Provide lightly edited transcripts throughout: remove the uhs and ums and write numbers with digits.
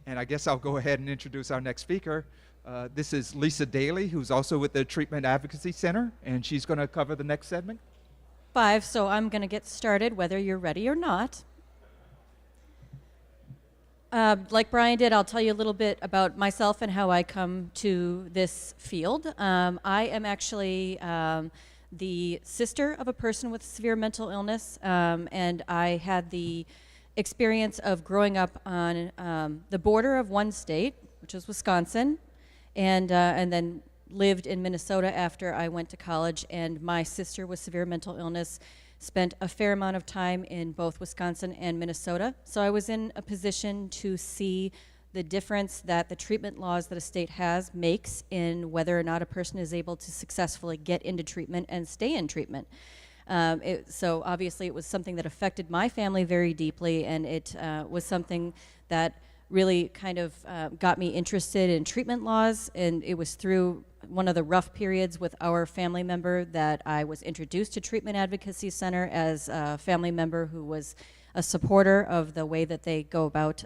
And I guess I'll go ahead and introduce our next speaker. This is Lisa Dailey, who's also with the Treatment Advocacy Center, and she's going to cover the next segment. 5, so I'm going to get started whether you're ready or not. Like Brian did, I'll tell you a little bit about myself and how I come to this field. I am actually the sister of a person with severe mental illness, and I had the experience of growing up on the border of one state, which was Wisconsin, and then lived in Minnesota after I went to college. And my sister with severe mental illness spent a fair amount of time in both Wisconsin and Minnesota. So I was in a position to see the difference that the treatment laws that a state has makes in whether or not a person is able to successfully get into treatment and stay in treatment. So obviously it was something that affected my family very deeply, and it was something that really kind of got me interested in treatment laws. And it was through one of the rough periods with our family member that I was introduced to Treatment Advocacy Center as a family member who was a supporter of the way that they go about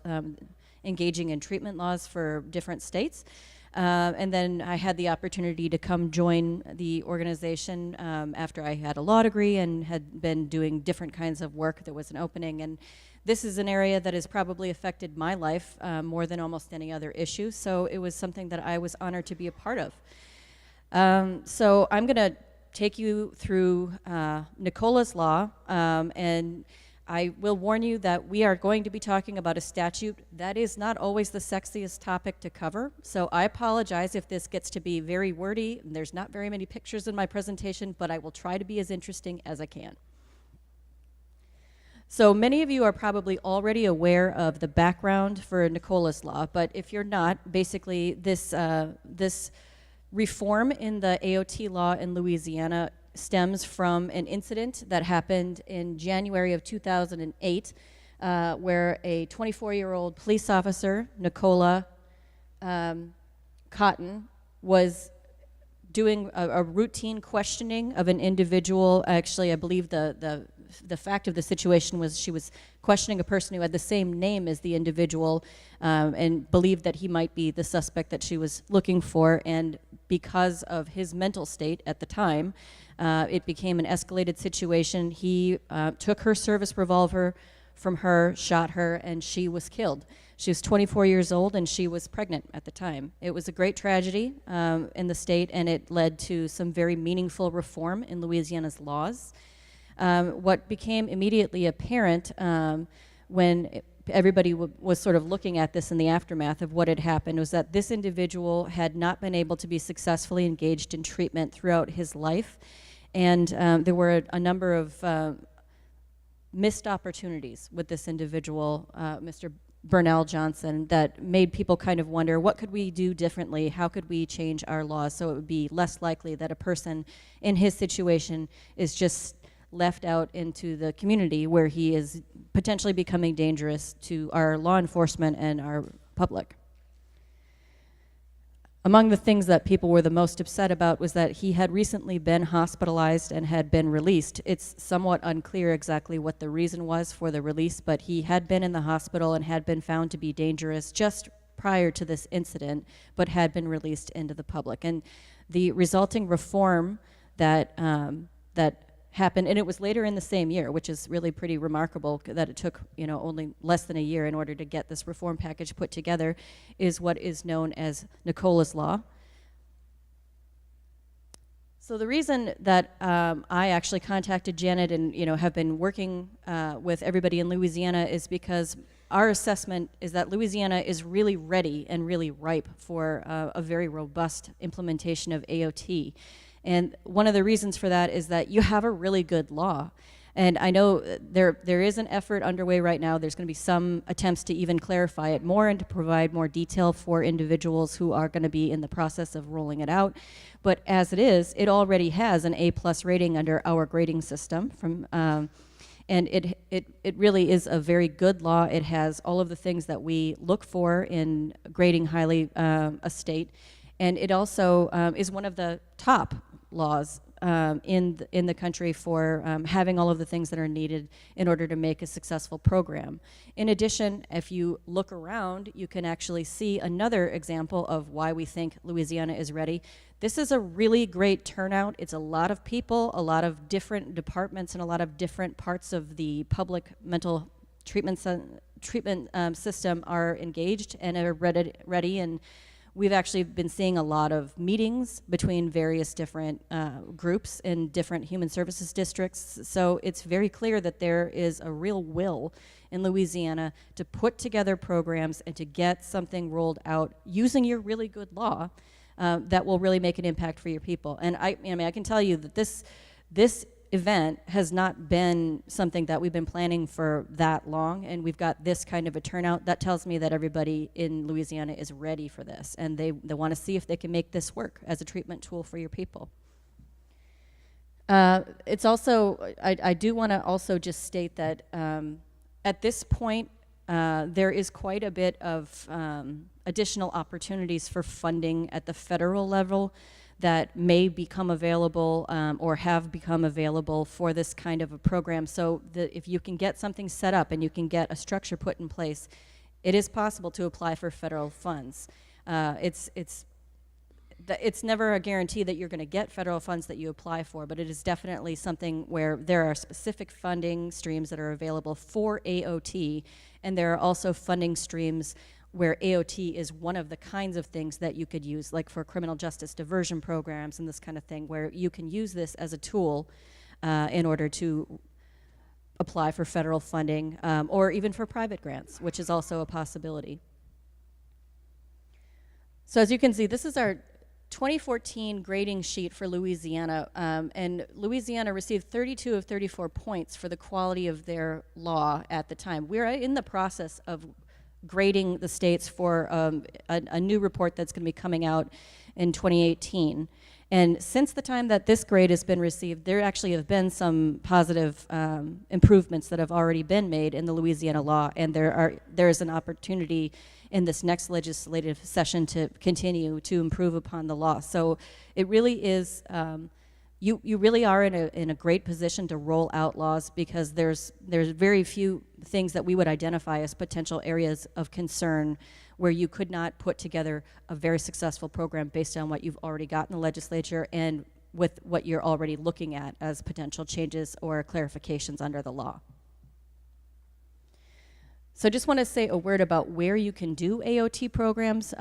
engaging in treatment laws for different states. And then I had the opportunity to come join the organization after I had a law degree and had been doing different kinds of work. There was an opening, and this is an area that has probably affected my life more than almost any other issue, so it was something that I was honored to be a part of. So I'm going to take you through Nicola's Law, and I will warn you that we are going to be talking about a statute that is not always the sexiest topic to cover, so I apologize if this gets to be very wordy. There's not very many pictures in my presentation, but I will try to be as interesting as I can. So many of you are probably already aware of the background for Nicola's Law, but if you're not, basically this reform in the AOT law in Louisiana stems from an incident that happened in January of 2008 where a 24-year-old police officer, Nicola Cotton, was doing a routine questioning of an individual. Actually, I believe the fact of the situation was she was questioning a person who had the same name as the individual and believed that he might be the suspect that she was looking for. And because of his mental state at the time, it became an escalated situation. He took her service revolver from her, shot her, and she was killed. She was 24 years old, and she was pregnant at the time. It was a great tragedy in the state, and it led to some very meaningful reform in Louisiana's laws. What became immediately apparent when everybody was sort of looking at this in the aftermath of what had happened was that this individual had not been able to be successfully engaged in treatment throughout his life, and there were a number of missed opportunities with this individual, Mr. Burnell Johnson, that made people kind of wonder, what could we do differently? How could we change our laws so it would be less likely that a person in his situation is just left out into the community where he is potentially becoming dangerous to our law enforcement and our public. Among the things that people were the most upset about was that he had recently been hospitalized and had been released. It's somewhat unclear exactly what the reason was for the release, but he had been in the hospital and had been found to be dangerous just prior to this incident, but had been released into the public. And the resulting reform that happened, and it was later in the same year, which is really pretty remarkable that it took, only less than a year in order to get this reform package put together, is what is known as Nicola's Law. So the reason that I actually contacted Janet and have been working with everybody in Louisiana is because our assessment is that Louisiana is really ready and really ripe for a very robust implementation of AOT. And one of the reasons for that is that you have a really good law. And I know there is an effort underway right now. There's going to be some attempts to even clarify it more and to provide more detail for individuals who are going to be in the process of rolling it out. But as it is, it already has an A+ rating under our grading system. And it really is a very good law. It has all of the things that we look for in grading highly a state. And it also is one of the top laws in the country for having all of the things that are needed in order to make a successful program. In addition, if you look around, you can actually see another example of why we think Louisiana is ready. This is a really great turnout. It's a lot of people, a lot of different departments, and a lot of different parts of the public mental treatment system are engaged and are ready. And we've actually been seeing a lot of meetings between various different groups in different human services districts. So it's very clear that there is a real will in Louisiana to put together programs and to get something rolled out using your really good law that will really make an impact for your people. And I can tell you that this event has not been something that we've been planning for that long, and we've got this kind of a turnout. That tells me that everybody in Louisiana is ready for this, and they want to see if they can make this work as a treatment tool for your people. It's also, I do want to also just state that at this point, there is quite a bit of additional opportunities for funding at the federal level that may become available or have become available for this kind of a program. So if you can get something set up and you can get a structure put in place, it is possible to apply for federal funds. It's never a guarantee that you're going to get federal funds that you apply for, but it is definitely something where there are specific funding streams that are available for AOT, and there are also funding streams where AOT is one of the kinds of things that you could use, like for criminal justice diversion programs and this kind of thing, where you can use this as a tool in order to apply for federal funding or even for private grants, which is also a possibility. So as you can see, this is our 2014 grading sheet for Louisiana, and Louisiana received 32 of 34 points for the quality of their law at the time. We're in the process of grading the states for a new report that's going to be coming out in 2018. And since the time that this grade has been received, there actually have been some positive improvements that have already been made in the Louisiana law, and there is an opportunity in this next legislative session to continue to improve upon the law. So it really is, you really are in a great position to roll out laws, because there's very few things that we would identify as potential areas of concern where you could not put together a very successful program based on what you've already got in the legislature and with what you're already looking at as potential changes or clarifications under the law. So I just want to say a word about where you can do AOT programs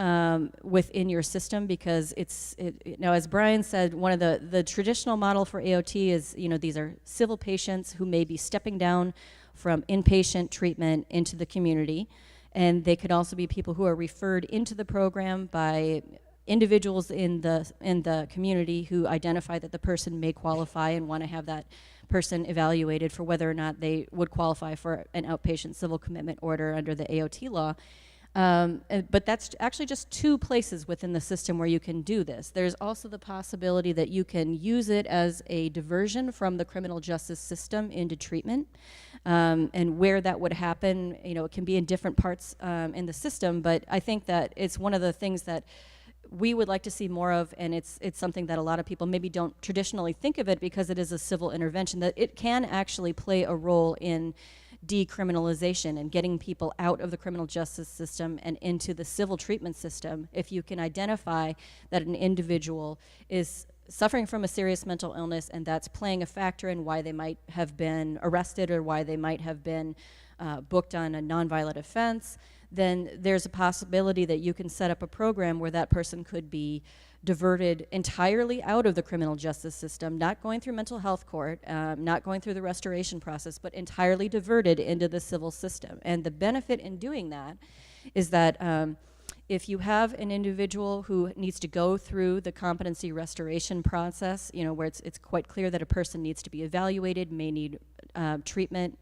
within your system, because as Brian said, one of the traditional model for AOT is, these are civil patients who may be stepping down from inpatient treatment into the community, and they could also be people who are referred into the program by individuals in the community who identify that the person may qualify and want to have that person evaluated for whether or not they would qualify for an outpatient civil commitment order under the AOT law. But that's actually just two places within the system where you can do this. There's also the possibility that you can use it as a diversion from the criminal justice system into treatment. And where that would happen, it can be in different parts in the system, but I think that it's one of the things that we would like to see more of, and it's something that a lot of people maybe don't traditionally think of it because it is a civil intervention, that it can actually play a role in decriminalization and getting people out of the criminal justice system and into the civil treatment system. If you can identify that an individual is suffering from a serious mental illness and that's playing a factor in why they might have been arrested or why they might have been booked on a nonviolent offense, then there's a possibility that you can set up a program where that person could be diverted entirely out of the criminal justice system, not going through mental health court, not going through the restoration process, but entirely diverted into the civil system. And the benefit in doing that is that if you have an individual who needs to go through the competency restoration process, where it's quite clear that a person needs to be evaluated, may need treatment,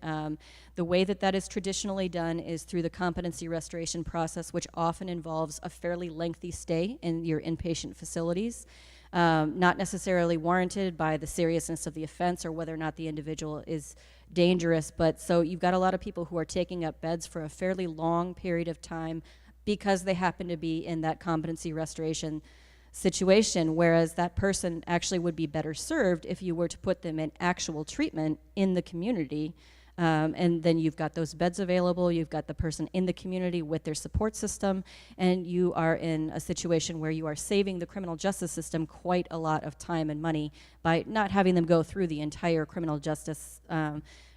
the way that is traditionally done is through the competency restoration process, which often involves a fairly lengthy stay in your inpatient facilities, not necessarily warranted by the seriousness of the offense or whether or not the individual is dangerous, but so you've got a lot of people who are taking up beds for a fairly long period of time because they happen to be in that competency restoration situation, whereas that person actually would be better served if you were to put them in actual treatment in the community. And then you've got those beds available, you've got the person in the community with their support system, and you are in a situation where you are saving the criminal justice system quite a lot of time and money by not having them go through the entire criminal justice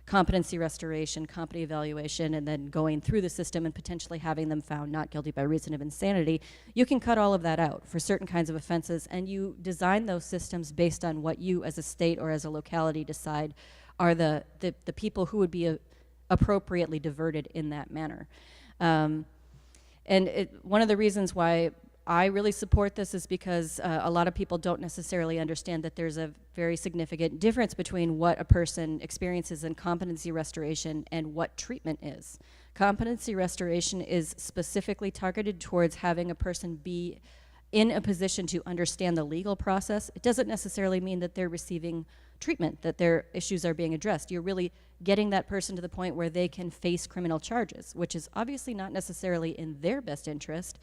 competency restoration, competency evaluation, and then going through the system and potentially having them found not guilty by reason of insanity. You can cut all of that out for certain kinds of offenses, and you design those systems based on what you as a state or as a locality decide are the people who would be appropriately diverted in that manner. And one of the reasons why I really support this is because a lot of people don't necessarily understand that there's a very significant difference between what a person experiences in competency restoration and what treatment is. Competency restoration is specifically targeted towards having a person be in a position to understand the legal process. It doesn't necessarily mean that they're receiving treatment, that their issues are being addressed. You're really getting that person to the point where they can face criminal charges, which is obviously not necessarily in their best interest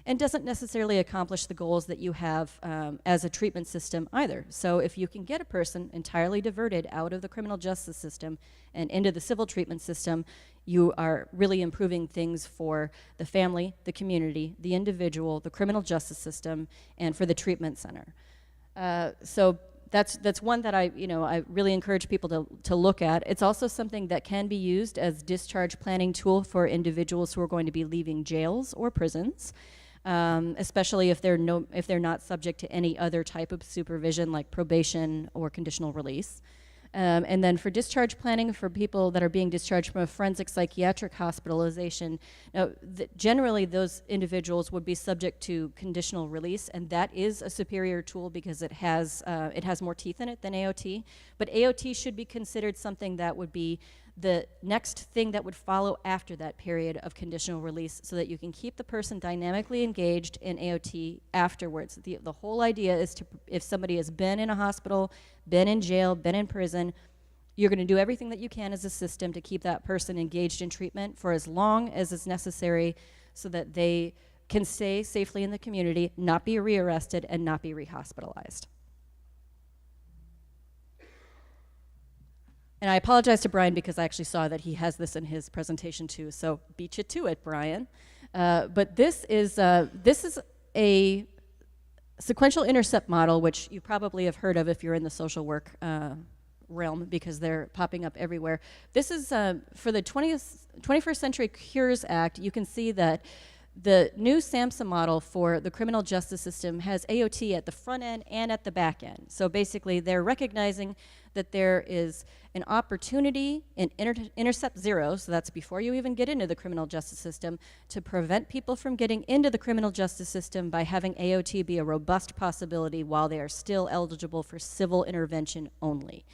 and doesn't necessarily accomplish the goals that you have as a treatment system either. So if you can get a person entirely diverted out of the criminal justice system and into the civil treatment system, you are really improving things for the family, the community, the individual, the criminal justice system, and for the treatment center. So that's one that I really encourage people to look at. It's also something that can be used as discharge planning tool for individuals who are going to be leaving jails or prisons, especially if they're not subject to any other type of supervision like probation or conditional release. And then for discharge planning for people that are being discharged from a forensic psychiatric hospitalization, now, generally those individuals would be subject to conditional release, and that is a superior tool because it has more teeth in it than AOT. But AOT should be considered something that would be the next thing that would follow after that period of conditional release so that you can keep the person dynamically engaged in AOT afterwards. The whole idea is if somebody has been in a hospital, been in jail, been in prison, you're going to do everything that you can as a system to keep that person engaged in treatment for as long as is necessary so that they can stay safely in the community, not be rearrested, and not be rehospitalized. And I apologize to Brian because I actually saw that he has this in his presentation too, so beat you to it, Brian. But this is a sequential intercept model, which you probably have heard of if you're in the social work realm because they're popping up everywhere. This is for the 21st Century Cures Act. You can see that the new SAMHSA model for the criminal justice system has AOT at the front end and at the back end. So basically, they're recognizing that there is an opportunity in intercept zero, so that's before you even get into the criminal justice system, to prevent people from getting into the criminal justice system by having AOT be a robust possibility while they are still eligible for civil intervention only.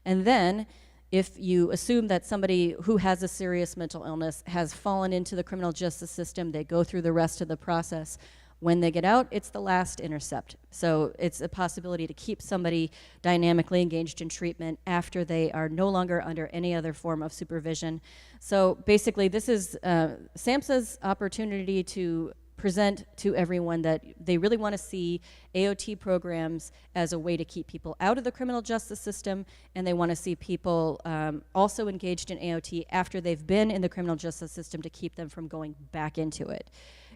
And then, if you assume that somebody who has a serious mental illness has fallen into the criminal justice system, they go through the rest of the process. When they get out, it's the last intercept. So it's a possibility to keep somebody dynamically engaged in treatment after they are no longer under any other form of supervision. So basically, this is SAMHSA's opportunity to present to everyone that they really want to see AOT programs as a way to keep people out of the criminal justice system, and they want to see people also engaged in AOT after they've been in the criminal justice system to keep them from going back into it.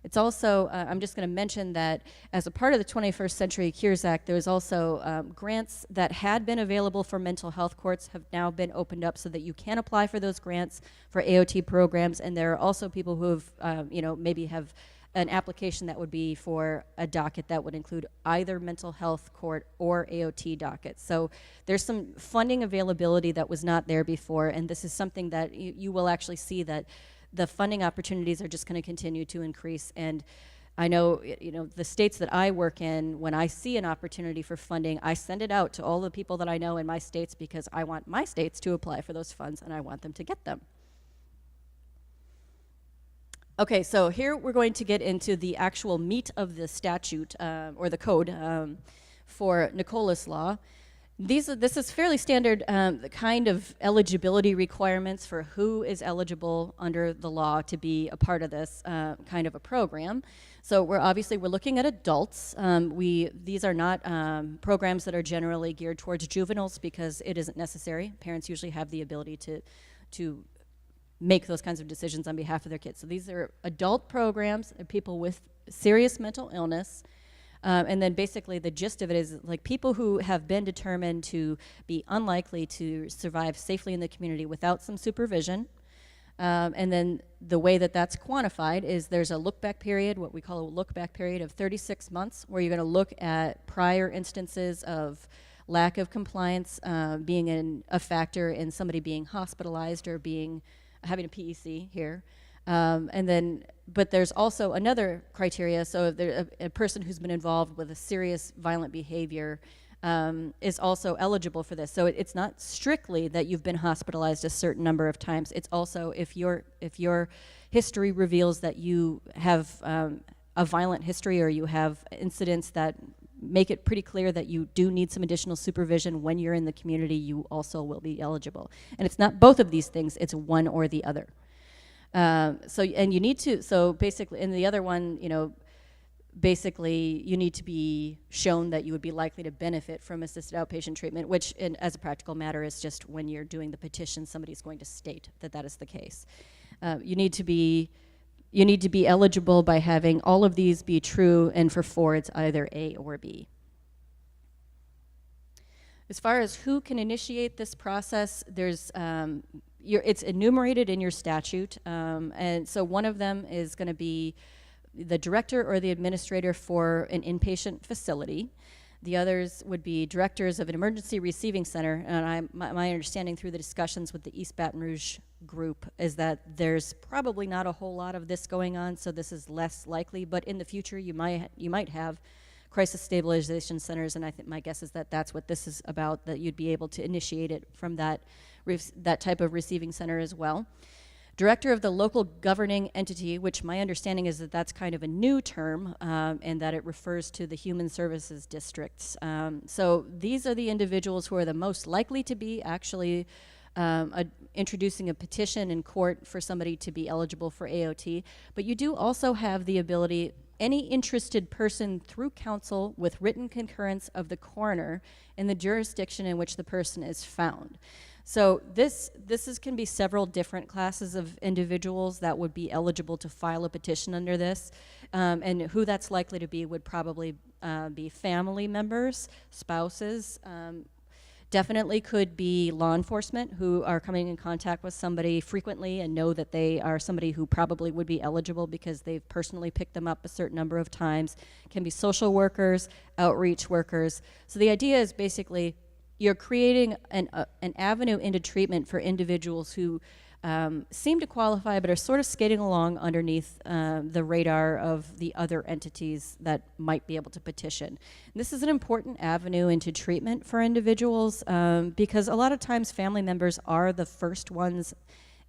It's also, I'm just going to mention that as a part of the 21st Century Cures Act, there's also grants that had been available for mental health courts have now been opened up so that you can apply for those grants for AOT programs, and there are also people who have, maybe have an application that would be for a docket that would include either mental health court or AOT docket. So there's some funding availability that was not there before, and this is something that you will actually see that the funding opportunities are just going to continue to increase. And I know, the states that I work in, when I see an opportunity for funding, I send it out to all the people that I know in my states because I want my states to apply for those funds and I want them to get them. Okay, so here we're going to get into the actual meat of the statute or the code for Nicola's law. This is fairly standard, the kind of eligibility requirements for who is eligible under the law to be a part of this kind of a program. So we're looking at adults. These are not programs that are generally geared towards juveniles because it isn't necessary. Parents usually have the ability to make those kinds of decisions on behalf of their kids. So these are adult programs, people with serious mental illness. And then basically the gist of it is like people who have been determined to be unlikely to survive safely in the community without some supervision. And then the way that that's quantified is there's a look-back period, what we call a look-back period of 36 months, where you're going to look at prior instances of lack of compliance being a factor in somebody being hospitalized or having a PEC here. But there's also another criteria. So if a person who's been involved with a serious violent behavior is also eligible for this. So it's not strictly that you've been hospitalized a certain number of times. It's also if your history reveals that you have a violent history or you have incidents that make it pretty clear that you do need some additional supervision when you're in the community, you also will be eligible. And it's not both of these things, it's one or the other. So basically, in the other one, basically you need to be shown that you would be likely to benefit from assisted outpatient treatment, which as a practical matter is just when you're doing the petition, somebody's going to state that that is the case. You need to be eligible by having all of these be true, and for 4 it's either A or B. As far as who can initiate this process, it's enumerated in your statute, and so one of them is going to be the director or the administrator for an inpatient facility. The others would be directors of an emergency receiving center, and my understanding through the discussions with the East Baton Rouge group is that there's probably not a whole lot of this going on, so this is less likely, but in the future you might have crisis stabilization centers, and I think my guess is that that's what this is about, that you'd be able to initiate it from that type of receiving center as well. Director of the local governing entity, which my understanding is that that's kind of a new term, and that it refers to the human services districts. So these are the individuals who are the most likely to be actually introducing a petition in court for somebody to be eligible for AOT. But you do also have the ability, any interested person through counsel with written concurrence of the coroner in the jurisdiction in which the person is found. So this can be several different classes of individuals that would be eligible to file a petition under this, and who that's likely to be would probably be family members, spouses, definitely could be law enforcement who are coming in contact with somebody frequently and know that they are somebody who probably would be eligible because they've personally picked them up a certain number of times. Can be social workers, outreach workers. So the idea is basically you're creating an avenue into treatment for individuals who seem to qualify but are sort of skating along underneath the radar of the other entities that might be able to petition. And this is an important avenue into treatment for individuals because a lot of times family members are the first ones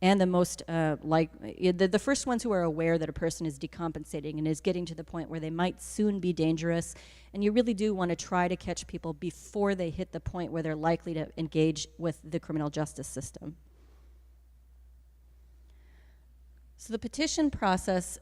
and the most the first ones who are aware that a person is decompensating and is getting to the point where they might soon be dangerous. And you really do want to try to catch people before they hit the point where they're likely to engage with the criminal justice system. So the petition process,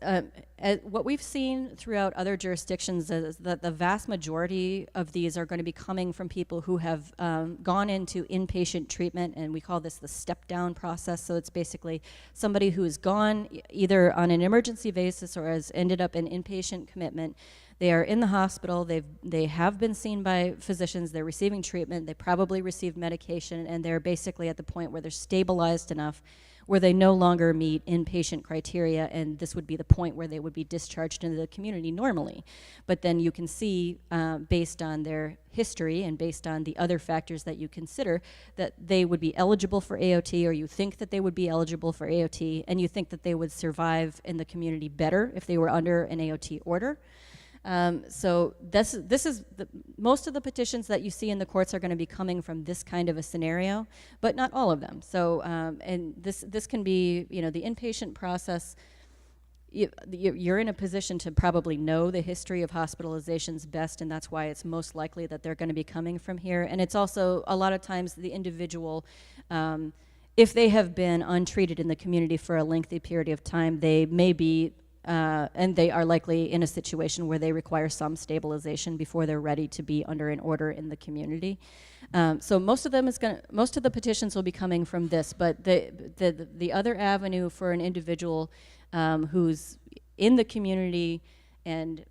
what we've seen throughout other jurisdictions is that the vast majority of these are going to be coming from people who have gone into inpatient treatment, and we call this the step-down process. So it's basically somebody who has gone either on an emergency basis or has ended up in inpatient commitment. They are in the hospital, they have been seen by physicians, they're receiving treatment, they probably received medication, and they're basically at the point where they're stabilized enough where they no longer meet inpatient criteria, and this would be the point where they would be discharged into the community normally. But then you can see, based on their history and based on the other factors that you consider, that they would be eligible for AOT, or you think that they would be eligible for AOT, and you think that they would survive in the community better if they were under an AOT order. So this is most of the petitions that you see in the courts are going to be coming from this kind of a scenario, but not all of them. So and this can be, the inpatient process you're in a position to probably know the history of hospitalizations best, and that's why it's most likely that they're going to be coming from here. And it's also a lot of times the individual, if they have been untreated in the community for a lengthy period of time, they may be and they are likely in a situation where they require some stabilization before they're ready to be under an order in the community. So most of the petitions will be coming from this, but the other avenue for an individual who's in the community and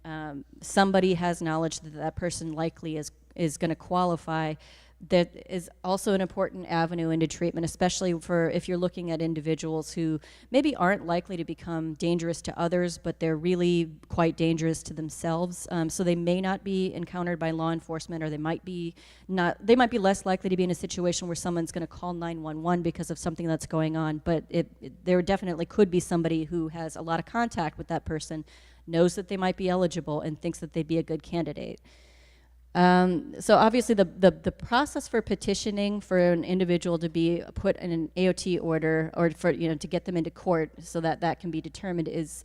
somebody has knowledge that that person likely is going to qualify, that is also an important avenue into treatment, especially for if you're looking at individuals who maybe aren't likely to become dangerous to others, but they're really quite dangerous to themselves. So they may not be encountered by law enforcement, or they might be less likely to be in a situation where someone's going to call 911 because of something that's going on. But there definitely could be somebody who has a lot of contact with that person, knows that they might be eligible, and thinks that they'd be a good candidate. So obviously the process for petitioning for an individual to be put in an AOT order, or for to get them into court so that can be determined, is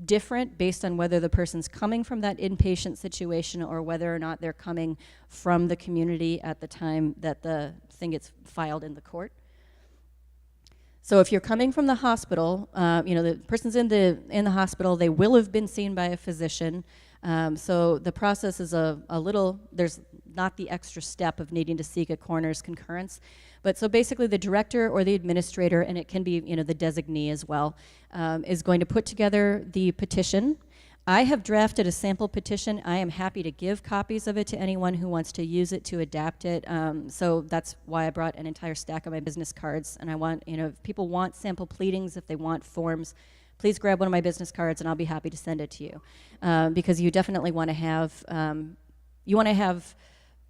different based on whether the person's coming from that inpatient situation or whether or not they're coming from the community at the time that the thing gets filed in the court. So if you're coming from the hospital, the person's in the hospital, they will have been seen by a physician. So the process is a little, there's not the extra step of needing to seek a coroner's concurrence. But so basically the director or the administrator, and it can be the designee as well, is going to put together the petition. I have drafted a sample petition. I am happy to give copies of it to anyone who wants to use it to adapt it. So that's why I brought an entire stack of my business cards. And I want, if people want sample pleadings, if they want forms, please grab one of my business cards and I'll be happy to send it to you. Because you definitely want to have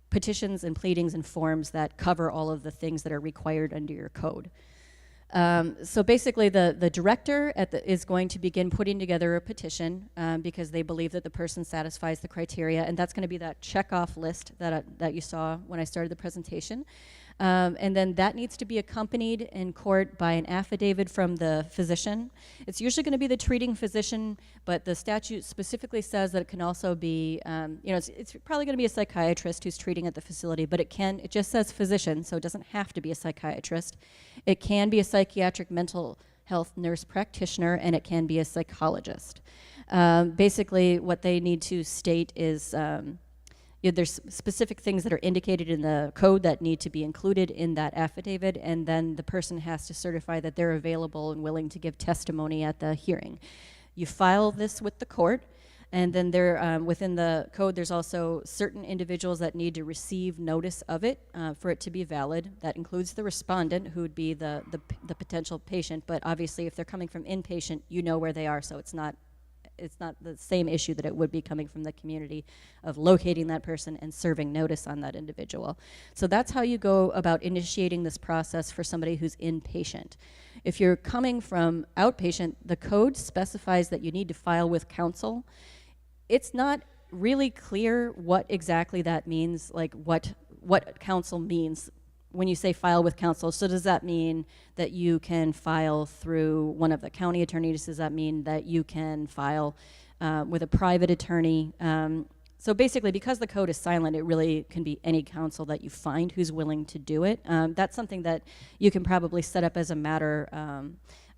petitions and pleadings and forms that cover all of the things that are required under your code. So basically the director is going to begin putting together a petition because they believe that the person satisfies the criteria, and that's going to be that checkoff list that you saw when I started the presentation. And then that needs to be accompanied in court by an affidavit from the physician. It's usually going to be the treating physician, but the statute specifically says that it can also be, it's probably going to be a psychiatrist who's treating at the facility, but it just says physician, so it doesn't have to be a psychiatrist. It can be a psychiatric mental health nurse practitioner, and it can be a psychologist. Basically, what they need to state is, there's specific things that are indicated in the code that need to be included in that affidavit, and then the person has to certify that they're available and willing to give testimony at the hearing. You file this with the court, and then within the code there's also certain individuals that need to receive notice of it for it to be valid. That includes the respondent, who would be the potential patient, but obviously if they're coming from inpatient, you know where they are, so it's not the same issue that it would be coming from the community of locating that person and serving notice on that individual. So that's how you go about initiating this process for somebody who's inpatient. If you're coming from outpatient, the code specifies that you need to file with counsel. It's not really clear what exactly that means, like what counsel means when you say file with counsel. So does that mean that you can file through one of the county attorneys? Does that mean that you can file with a private attorney? So basically, because the code is silent, it really can be any counsel that you find who's willing to do it. That's something that you can probably set up as a matter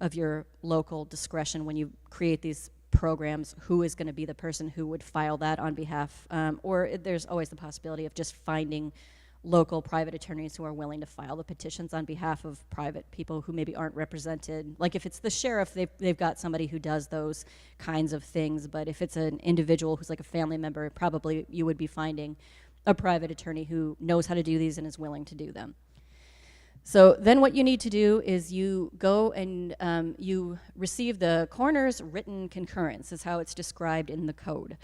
of your local discretion when you create these programs, who is going to be the person who would file that on behalf, or there's always the possibility of just finding local private attorneys who are willing to file the petitions on behalf of private people who maybe aren't represented. Like if it's the sheriff, they've got somebody who does those kinds of things, but if it's an individual who's like a family member, probably you would be finding a private attorney who knows how to do these and is willing to do them. So then what you need to do is you go and you receive the coroner's written concurrence, is how it's described in the code.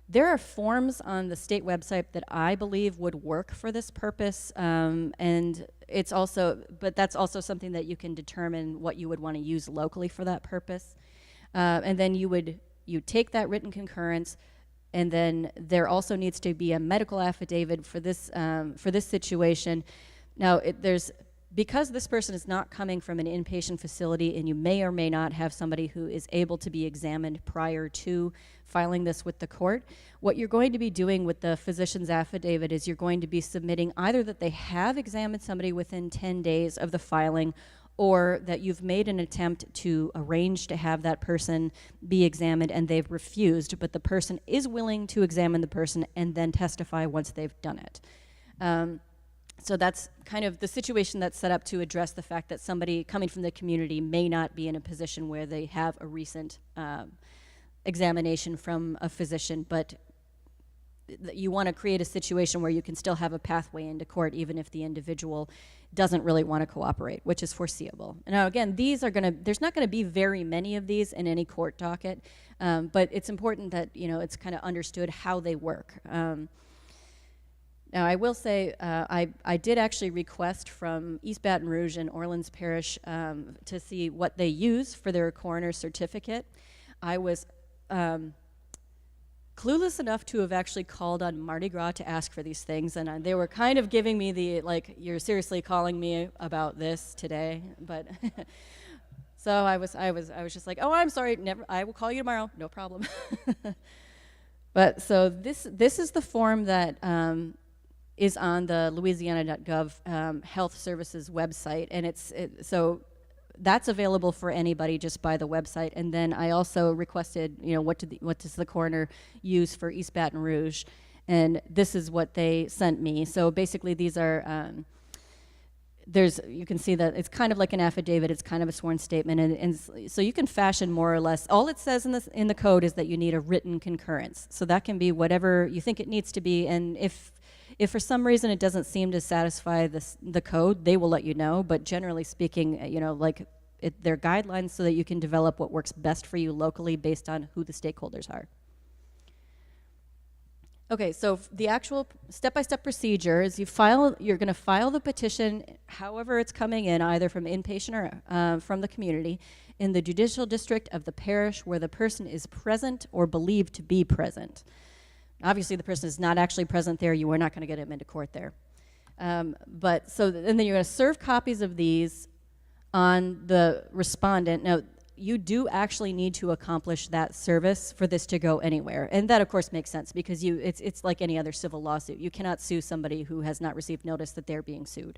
There are forms on the state website that I believe would work for this purpose, and it's also, but that's also something that you can determine what you would want to use locally for that purpose. And then you take that written concurrence, and then there also needs to be a medical affidavit for this situation. Now, there's because this person is not coming from an inpatient facility, and you may or may not have somebody who is able to be examined prior to filing this with the court, what you're going to be doing with the physician's affidavit is you're going to be submitting either that they have examined somebody within 10 days of the filing, or that you've made an attempt to arrange to have that person be examined and they've refused, but the person is willing to examine the person and then testify once they've done it. So that's kind of the situation that's set up to address the fact that somebody coming from the community may not be in a position where they have a recent examination from a physician, but you want to create a situation where you can still have a pathway into court even if the individual doesn't really want to cooperate, which is foreseeable. Now again, there's not going to be very many of these in any court docket, but it's important that it's kind of understood how they work. Now, I will say I did actually request from East Baton Rouge and Orleans Parish to see what they use for their coroner's certificate. I was clueless enough to have actually called on Mardi Gras to ask for these things, and they were kind of giving me the, like, you're seriously calling me about this today, but so I was just like, oh, I'm sorry, I will call you tomorrow, no problem. But so this is the form that is on the Louisiana.gov Health Services website, and so that's available for anybody just by the website. And then I also requested, what does the coroner use for East Baton Rouge, and this is what they sent me. So basically, these are you can see that it's kind of like an affidavit. It's kind of a sworn statement, and so you can fashion more or less. All it says in the code is that you need a written concurrence. So that can be whatever you think it needs to be, and if for some reason it doesn't seem to satisfy the code, they will let you know. But generally speaking, they're guidelines so that you can develop what works best for you locally based on who the stakeholders are. Okay, so the actual step-by-step procedure is you're going to file the petition however it's coming in, either from inpatient or from the community, in the judicial district of the parish where the person is present or believed to be present. Obviously, the person is not actually present there. You are not going to get him into court there. And then you're going to serve copies of these on the respondent. Now, you do actually need to accomplish that service for this to go anywhere. And that, of course, makes sense because it's like any other civil lawsuit. You cannot sue somebody who has not received notice that they're being sued.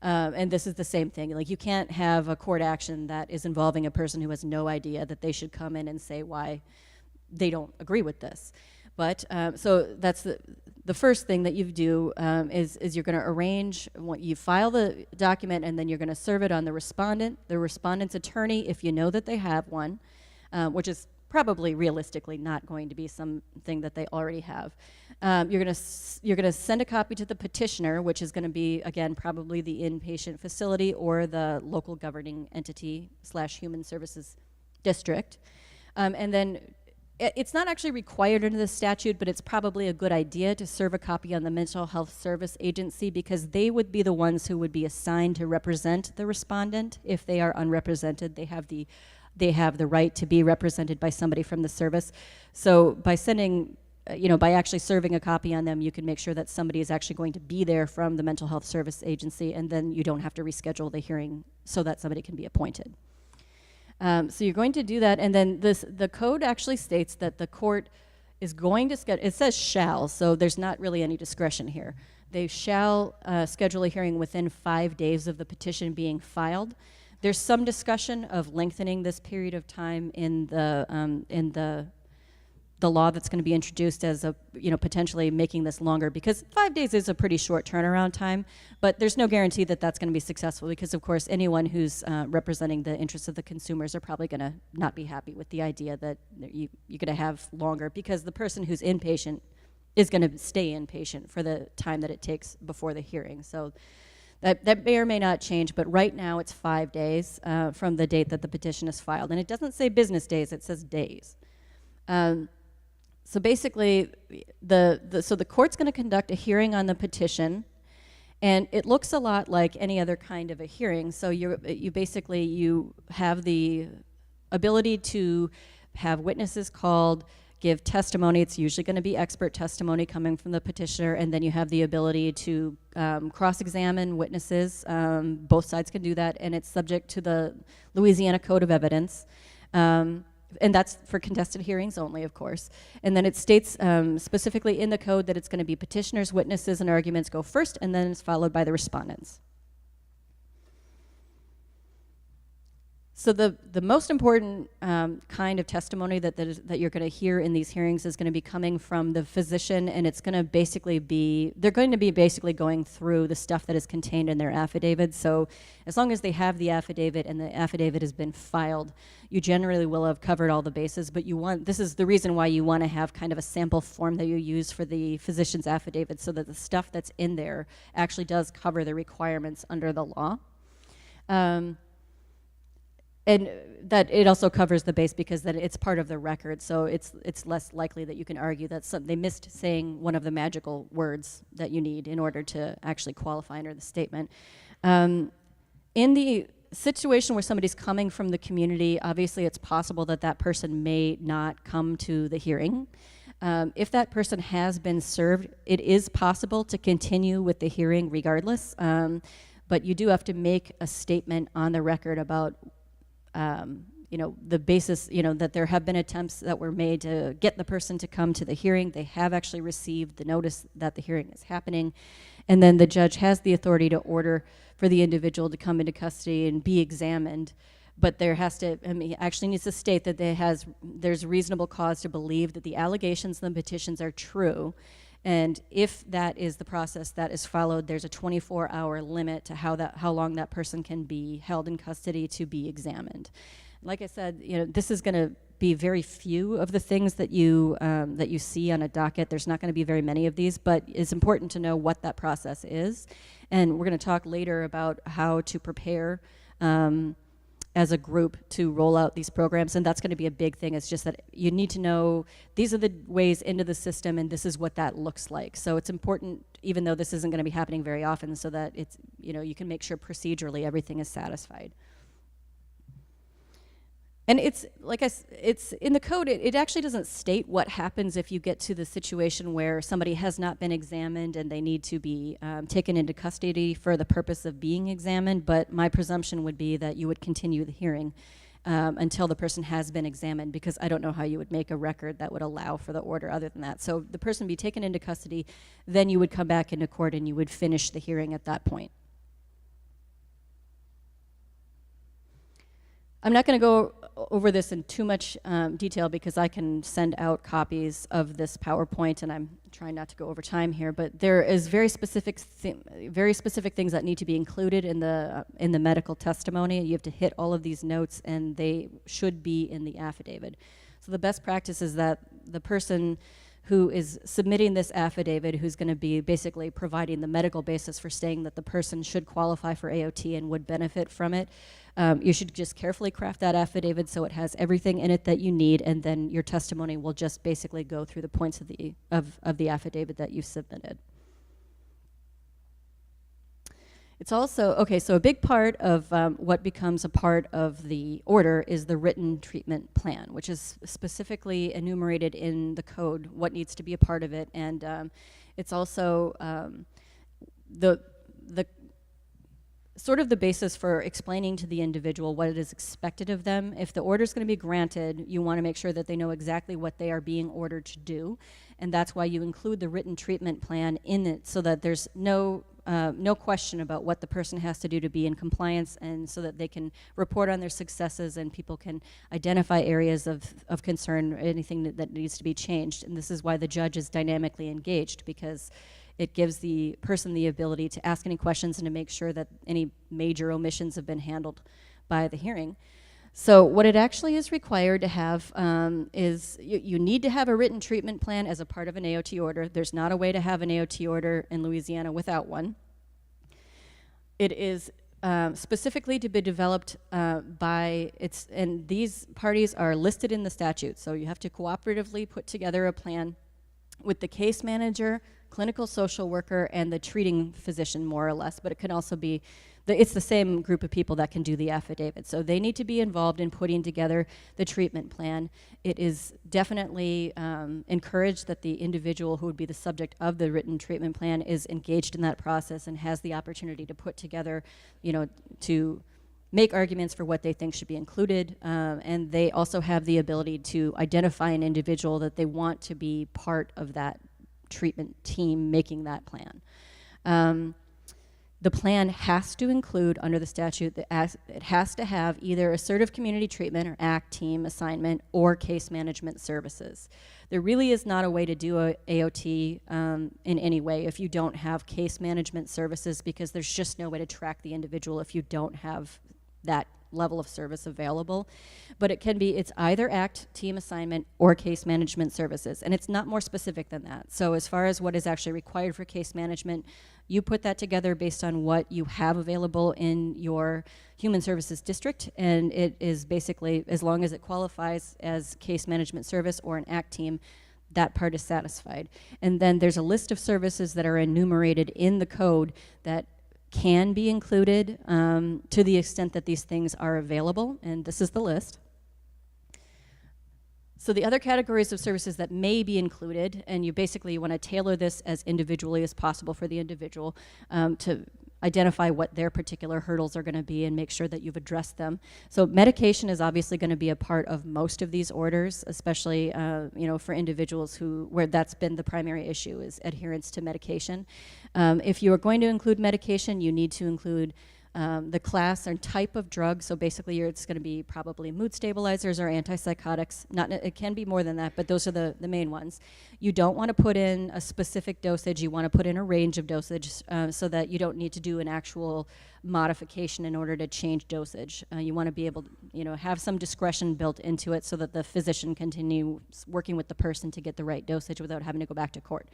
And this is the same thing. Like, you can't have a court action that is involving a person who has no idea that they should come in and say why they don't agree with this. But so that's the first thing that you do is you're going to arrange, you file the document, and then you're going to serve it on the respondent's attorney if you know that they have one, which is probably realistically not going to be something that they already have. You're going to send a copy to the petitioner, which is going to be, again, probably the inpatient facility or the local governing entity / human services district. And then it's not actually required under the statute, but it's probably a good idea to serve a copy on the Mental Health Service Agency because they would be the ones who would be assigned to represent the respondent if they are unrepresented. They have the right to be represented by somebody from the service. So by sending, by actually serving a copy on them, you can make sure that somebody is actually going to be there from the Mental Health Service Agency, and then you don't have to reschedule the hearing so that somebody can be appointed. So you're going to do that, and then the code actually states that the court is going to schedule, it says shall, so there's not really any discretion here. They shall schedule a hearing within 5 days of the petition being filed. There's some discussion of lengthening this period of time in the law that's going to be introduced as potentially making this longer, because 5 days is a pretty short turnaround time, but there's no guarantee that that's going to be successful because, of course, anyone who's representing the interests of the consumers are probably going to not be happy with the idea that you're going to have longer because the person who's inpatient is going to stay inpatient for the time that it takes before the hearing. So that may or may not change, but right now it's 5 days from the date that the petition is filed. And it doesn't say business days, it says days. So basically, the court's going to conduct a hearing on the petition, and it looks a lot like any other kind of a hearing. So you have the ability to have witnesses called, give testimony. It's usually going to be expert testimony coming from the petitioner, and then you have the ability to cross-examine witnesses. Both sides can do that, and it's subject to the Louisiana Code of Evidence. And that's for contested hearings only, of course. And then it states specifically in the code that it's going to be petitioners, witnesses, and arguments go first, and then it's followed by the respondents. So the most important kind of testimony that you're going to hear in these hearings is going to be coming from the physician, and it's going to basically be, they're going to be basically going through the stuff that is contained in their affidavit. So as long as they have the affidavit and the affidavit has been filed, you generally will have covered all the bases, but this is the reason why you want to have kind of a sample form that you use for the physician's affidavit, so that the stuff that's in there actually does cover the requirements under the law. And that it also covers the base because that it's part of the record, so it's less likely that you can argue that they missed saying one of the magical words that you need in order to actually qualify under the statement. In the situation where somebody's coming from the community, obviously it's possible that that person may not come to the hearing. If that person has been served, it is possible to continue with the hearing regardless, but you do have to make a statement on the record about the basis, that there have been attempts that were made to get the person to come to the hearing. They have actually received the notice that the hearing is happening. And then the judge has the authority to order for the individual to come into custody and be examined. But there has to, actually needs to state that there's reasonable cause to believe that the allegations in the petitions are true. And if that is the process that is followed, there's a 24-hour limit to how long that person can be held in custody to be examined. Like I said, this is going to be very few of the things that you see on a docket. There's not going to be very many of these, but it's important to know what that process is. And we're going to talk later about how to prepare as a group to roll out these programs, and that's going to be a big thing. It's just that you need to know these are the ways into the system, and this is what that looks like. So it's important, even though this isn't going to be happening very often, so that it's you can make sure procedurally everything is satisfied. And it's in the code. It actually doesn't state what happens if you get to the situation where somebody has not been examined and they need to be taken into custody for the purpose of being examined. But my presumption would be that you would continue the hearing until the person has been examined, because I don't know how you would make a record that would allow for the order other than that. So the person would be taken into custody, then you would come back into court and you would finish the hearing at that point. I'm not going to go over this in too much detail because I can send out copies of this PowerPoint, and I'm trying not to go over time here, but there is very specific things that need to be included in the medical testimony. You have to hit all of these notes, and they should be in the affidavit. So the best practice is that the person who is submitting this affidavit, who's going to be basically providing the medical basis for saying that the person should qualify for AOT and would benefit from it, you should just carefully craft that affidavit so it has everything in it that you need, and then your testimony will just basically go through the points of the affidavit that you submitted. It's also, okay, so a big part of what becomes a part of the order is the written treatment plan, which is specifically enumerated in the code, what needs to be a part of it, and it's also the sort of the basis for explaining to the individual what it is expected of them. If the order is going to be granted, you want to make sure that they know exactly what they are being ordered to do, and that's why you include the written treatment plan in it, so that there's no question about what the person has to do to be in compliance, and so that they can report on their successes and people can identify areas of concern or anything that needs to be changed. And this is why the judge is dynamically engaged, because it gives the person the ability to ask any questions and to make sure that any major omissions have been handled by the hearing. So what it actually is required to have is you need to have a written treatment plan as a part of an AOT order. There's not a way to have an AOT order in Louisiana without one. It is specifically to be developed and these parties are listed in the statute, so you have to cooperatively put together a plan with the case manager, clinical social worker, and the treating physician, more or less, but it can also be it's the same group of people that can do the affidavit. So they need to be involved in putting together the treatment plan. It is definitely encouraged that the individual who would be the subject of the written treatment plan is engaged in that process and has the opportunity to put together, to make arguments for what they think should be included, and they also have the ability to identify an individual that they want to be part of that treatment team making that plan. The plan has to include, under the statute, it has to have either assertive community treatment or ACT team assignment or case management services. There really is not a way to do a AOT in any way if you don't have case management services, because there's just no way to track the individual if you don't have that level of service available. But it's either ACT team assignment or case management services, and it's not more specific than that. So as far as what is actually required for case management, you put that together based on what you have available in your human services district, and it is basically, as long as it qualifies as case management service or an ACT team, that part is satisfied. And then there's a list of services that are enumerated in the code that can be included to the extent that these things are available, and this is the list. So the other categories of services that may be included, and you want to tailor this as individually as possible for the individual to identify what their particular hurdles are going to be and make sure that you've addressed them. So medication is obviously going to be a part of most of these orders, especially for individuals where that's been the primary issue, is adherence to medication. If you are going to include medication, you need to include the class and type of drug. So basically it's going to be probably mood stabilizers or antipsychotics. It can be more than that, but those are the main ones. You don't want to put in a specific dosage. You want to put in a range of dosage so that you don't need to do an actual modification in order to change dosage. You want to be able to have some discretion built into it so that the physician continues working with the person to get the right dosage without having to go back to court.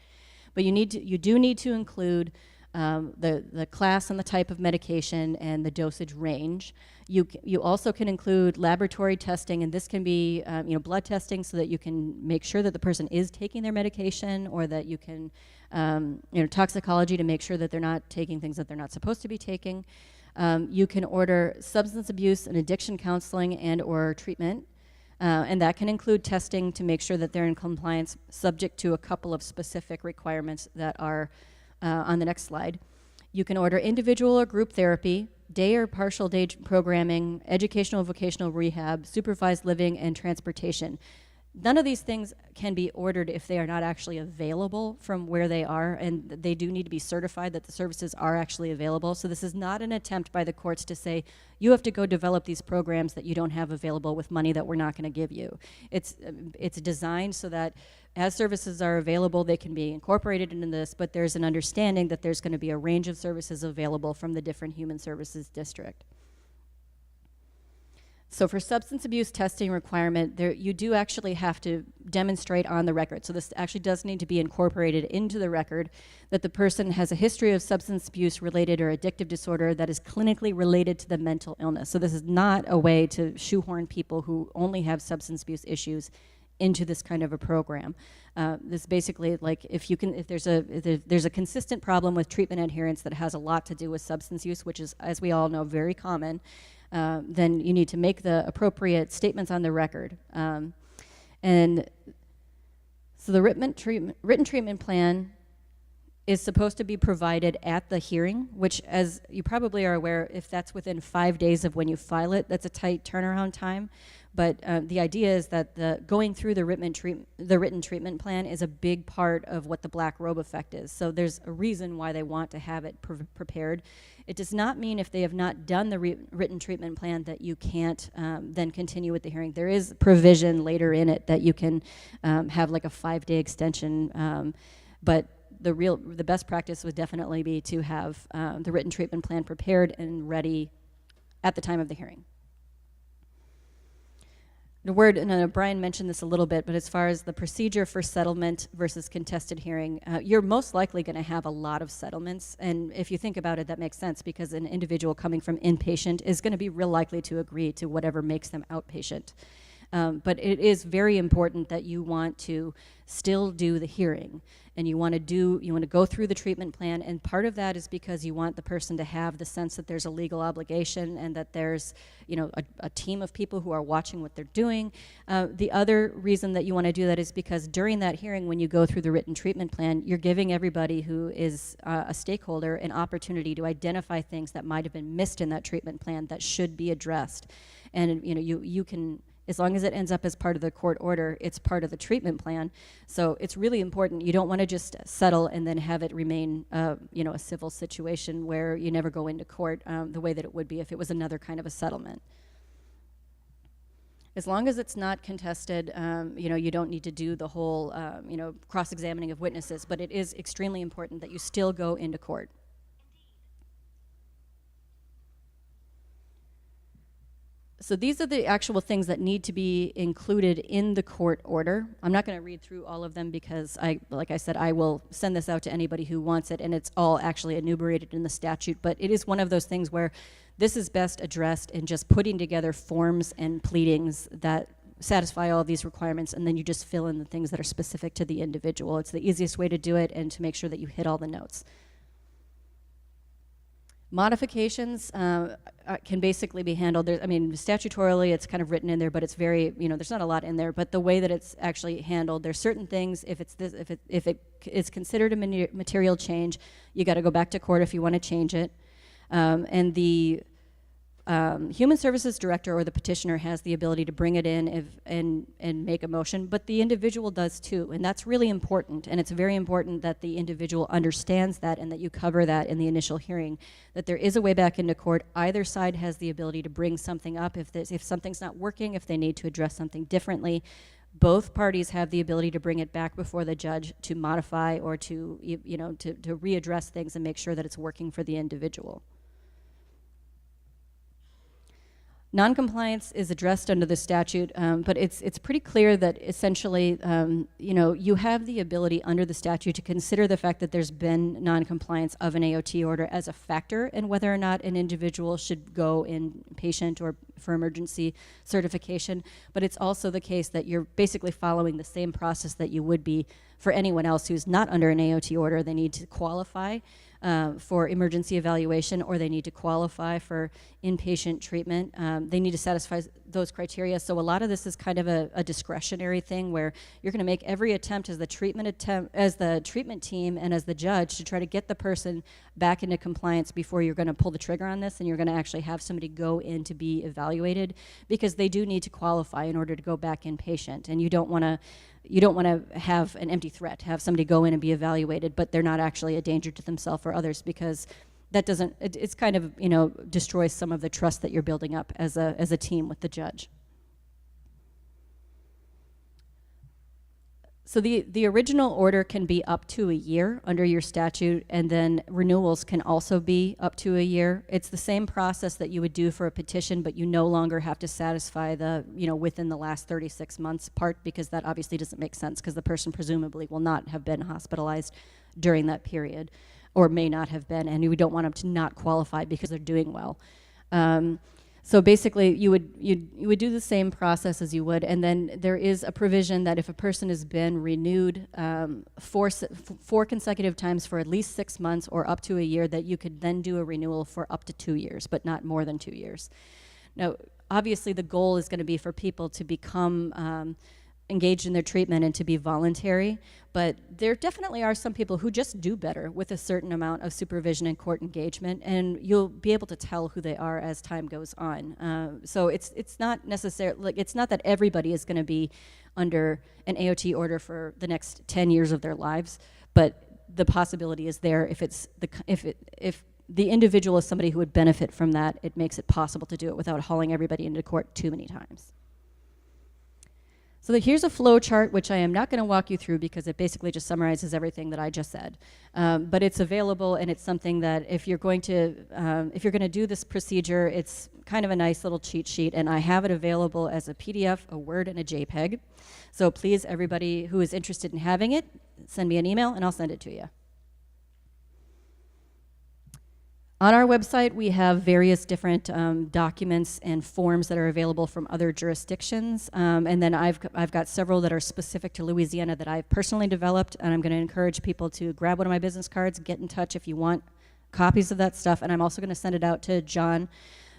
But you do need to include the class and the type of medication and the dosage range. You also can include laboratory testing, and this can be blood testing so that you can make sure that the person is taking their medication, or that you can toxicology to make sure that they're not taking things that they're not supposed to be taking. You can order substance abuse and addiction counseling and or treatment. And that can include testing to make sure that they're in compliance, subject to a couple of specific requirements that are on the next slide. You can order individual or group therapy, day or partial day programming, educational vocational rehab, supervised living, and transportation. None of these things can be ordered if they are not actually available from where they are, and they do need to be certified that the services are actually available. So this is not an attempt by the courts to say, you have to go develop these programs that you don't have available with money that we're not going to give you. It's designed so that as services are available, they can be incorporated into this, but there's an understanding that there's going to be a range of services available from the different human services district. So for substance abuse testing requirement, you do actually have to demonstrate on the record. So this actually does need to be incorporated into the record that the person has a history of substance abuse related or addictive disorder that is clinically related to the mental illness. So this is not a way to shoehorn people who only have substance abuse issues into this kind of a program. This basically, like, if there's a consistent problem with treatment adherence that has a lot to do with substance use, which is, as we all know, very common, then you need to make the appropriate statements on the record. And so the written treatment plan is supposed to be provided at the hearing, which, as you probably are aware, if that's within 5 days of when you file it, that's a tight turnaround time. But the idea is that going through the written treatment plan is a big part of what the black robe effect is. So there's a reason why they want to have it prepared. It does not mean if they have not done the written treatment plan that you can't then continue with the hearing. There is provision later in it that you can have like a 5-day extension, but the best practice would definitely be to have the written treatment plan prepared and ready at the time of the hearing. Brian mentioned this a little bit, but as far as the procedure for settlement versus contested hearing, you're most likely going to have a lot of settlements. And if you think about it, that makes sense, because an individual coming from inpatient is going to be real likely to agree to whatever makes them outpatient. But it is very important that you want to still do the hearing, and you want to go through the treatment plan, and part of that is because you want the person to have the sense that there's a legal obligation and that there's a team of people who are watching what they're doing. The other reason that you want to do that is because during that hearing, when you go through the written treatment plan, you're giving everybody who is a stakeholder an opportunity to identify things that might have been missed in that treatment plan that should be addressed. And you can, as long as it ends up as part of the court order, it's part of the treatment plan. So it's really important. You don't want to just settle and then have it remain, a civil situation where you never go into court the way that it would be if it was another kind of a settlement. As long as it's not contested, you don't need to do the whole, cross-examining of witnesses, but it is extremely important that you still go into court. So these are the actual things that need to be included in the court order. I'm not going to read through all of them because, like I said, I will send this out to anybody who wants it, and it's all actually enumerated in the statute. But it is one of those things where this is best addressed in just putting together forms and pleadings that satisfy all of these requirements, and then you just fill in the things that are specific to the individual. It's the easiest way to do it and to make sure that you hit all the notes. Modifications can basically be handled. Statutorily, it's kind of written in there, but it's very, there's not a lot in there. But the way that it's actually handled, there's certain things. If it is considered a material change, you got to go back to court if you want to change it. And the Human Services Director or the petitioner has the ability to bring it in and make a motion, but the individual does too, and that's really important. And it's very important that the individual understands that and that you cover that in the initial hearing, that there is a way back into court. Either side has the ability to bring something up if something's not working, if they need to address something differently. Both parties have the ability to bring it back before the judge to modify or to readdress things and make sure that it's working for the individual. Noncompliance is addressed under the statute, but it's pretty clear that essentially, you have the ability under the statute to consider the fact that there's been noncompliance of an AOT order as a factor in whether or not an individual should go inpatient or for emergency certification. But it's also the case that you're basically following the same process that you would be for anyone else who's not under an AOT order. They need to qualify for emergency evaluation, or they need to qualify for inpatient treatment. They need to satisfy those criteria. So a lot of this is kind of a discretionary thing where you're going to make every attempt as the treatment team and as the judge to try to get the person back into compliance before you're going to pull the trigger on this, and you're going to actually have somebody go in to be evaluated, because they do need to qualify in order to go back inpatient. And you don't want to have an empty threat, have somebody go in and be evaluated, but they're not actually a danger to themselves or others, because that doesn't, it's kind of, destroys some of the trust that you're building up as a team with the judge. So the original order can be up to a year under your statute, and then renewals can also be up to a year. It's the same process that you would do for a petition, but you no longer have to satisfy the, within the last 36 months part, because that obviously doesn't make sense, because the person presumably will not have been hospitalized during that period, or may not have been, and we don't want them to not qualify because they're doing well. So basically, you would do the same process as you would, and then there is a provision that if a person has been renewed four consecutive times for at least 6 months or up to a year, that you could then do a renewal for up to 2 years, but not more than 2 years. Now, obviously, the goal is going to be for people to become engaged in their treatment and to be voluntary, but there definitely are some people who just do better with a certain amount of supervision and court engagement, and you'll be able to tell who they are as time goes on. So it's not necessarily, it's not that everybody is going to be under an AOT order for the next 10 years of their lives, but the possibility is there. If the individual is somebody who would benefit from that, it makes it possible to do it without hauling everybody into court too many times. So here's a flow chart, which I am not going to walk you through because it basically just summarizes everything that I just said. But it's available, and it's something that if you're going to do this procedure, it's kind of a nice little cheat sheet, and I have it available as a PDF, a Word, and a JPEG. So please, everybody who is interested in having it, send me an email, and I'll send it to you. On our website, we have various different documents and forms that are available from other jurisdictions, and then I've got several that are specific to Louisiana that I've personally developed, and I'm going to encourage people to grab one of my business cards, get in touch if you want copies of that stuff, and I'm also going to send it out to John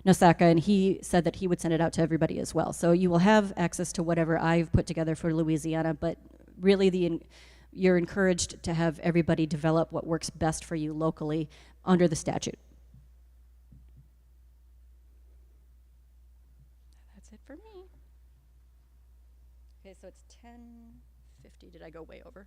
Nosaka, and he said that he would send it out to everybody as well. So you will have access to whatever I've put together for Louisiana, but really you're encouraged to have everybody develop what works best for you locally under the statute. That's it for me. Okay, so it's 10:50. Did I go way over?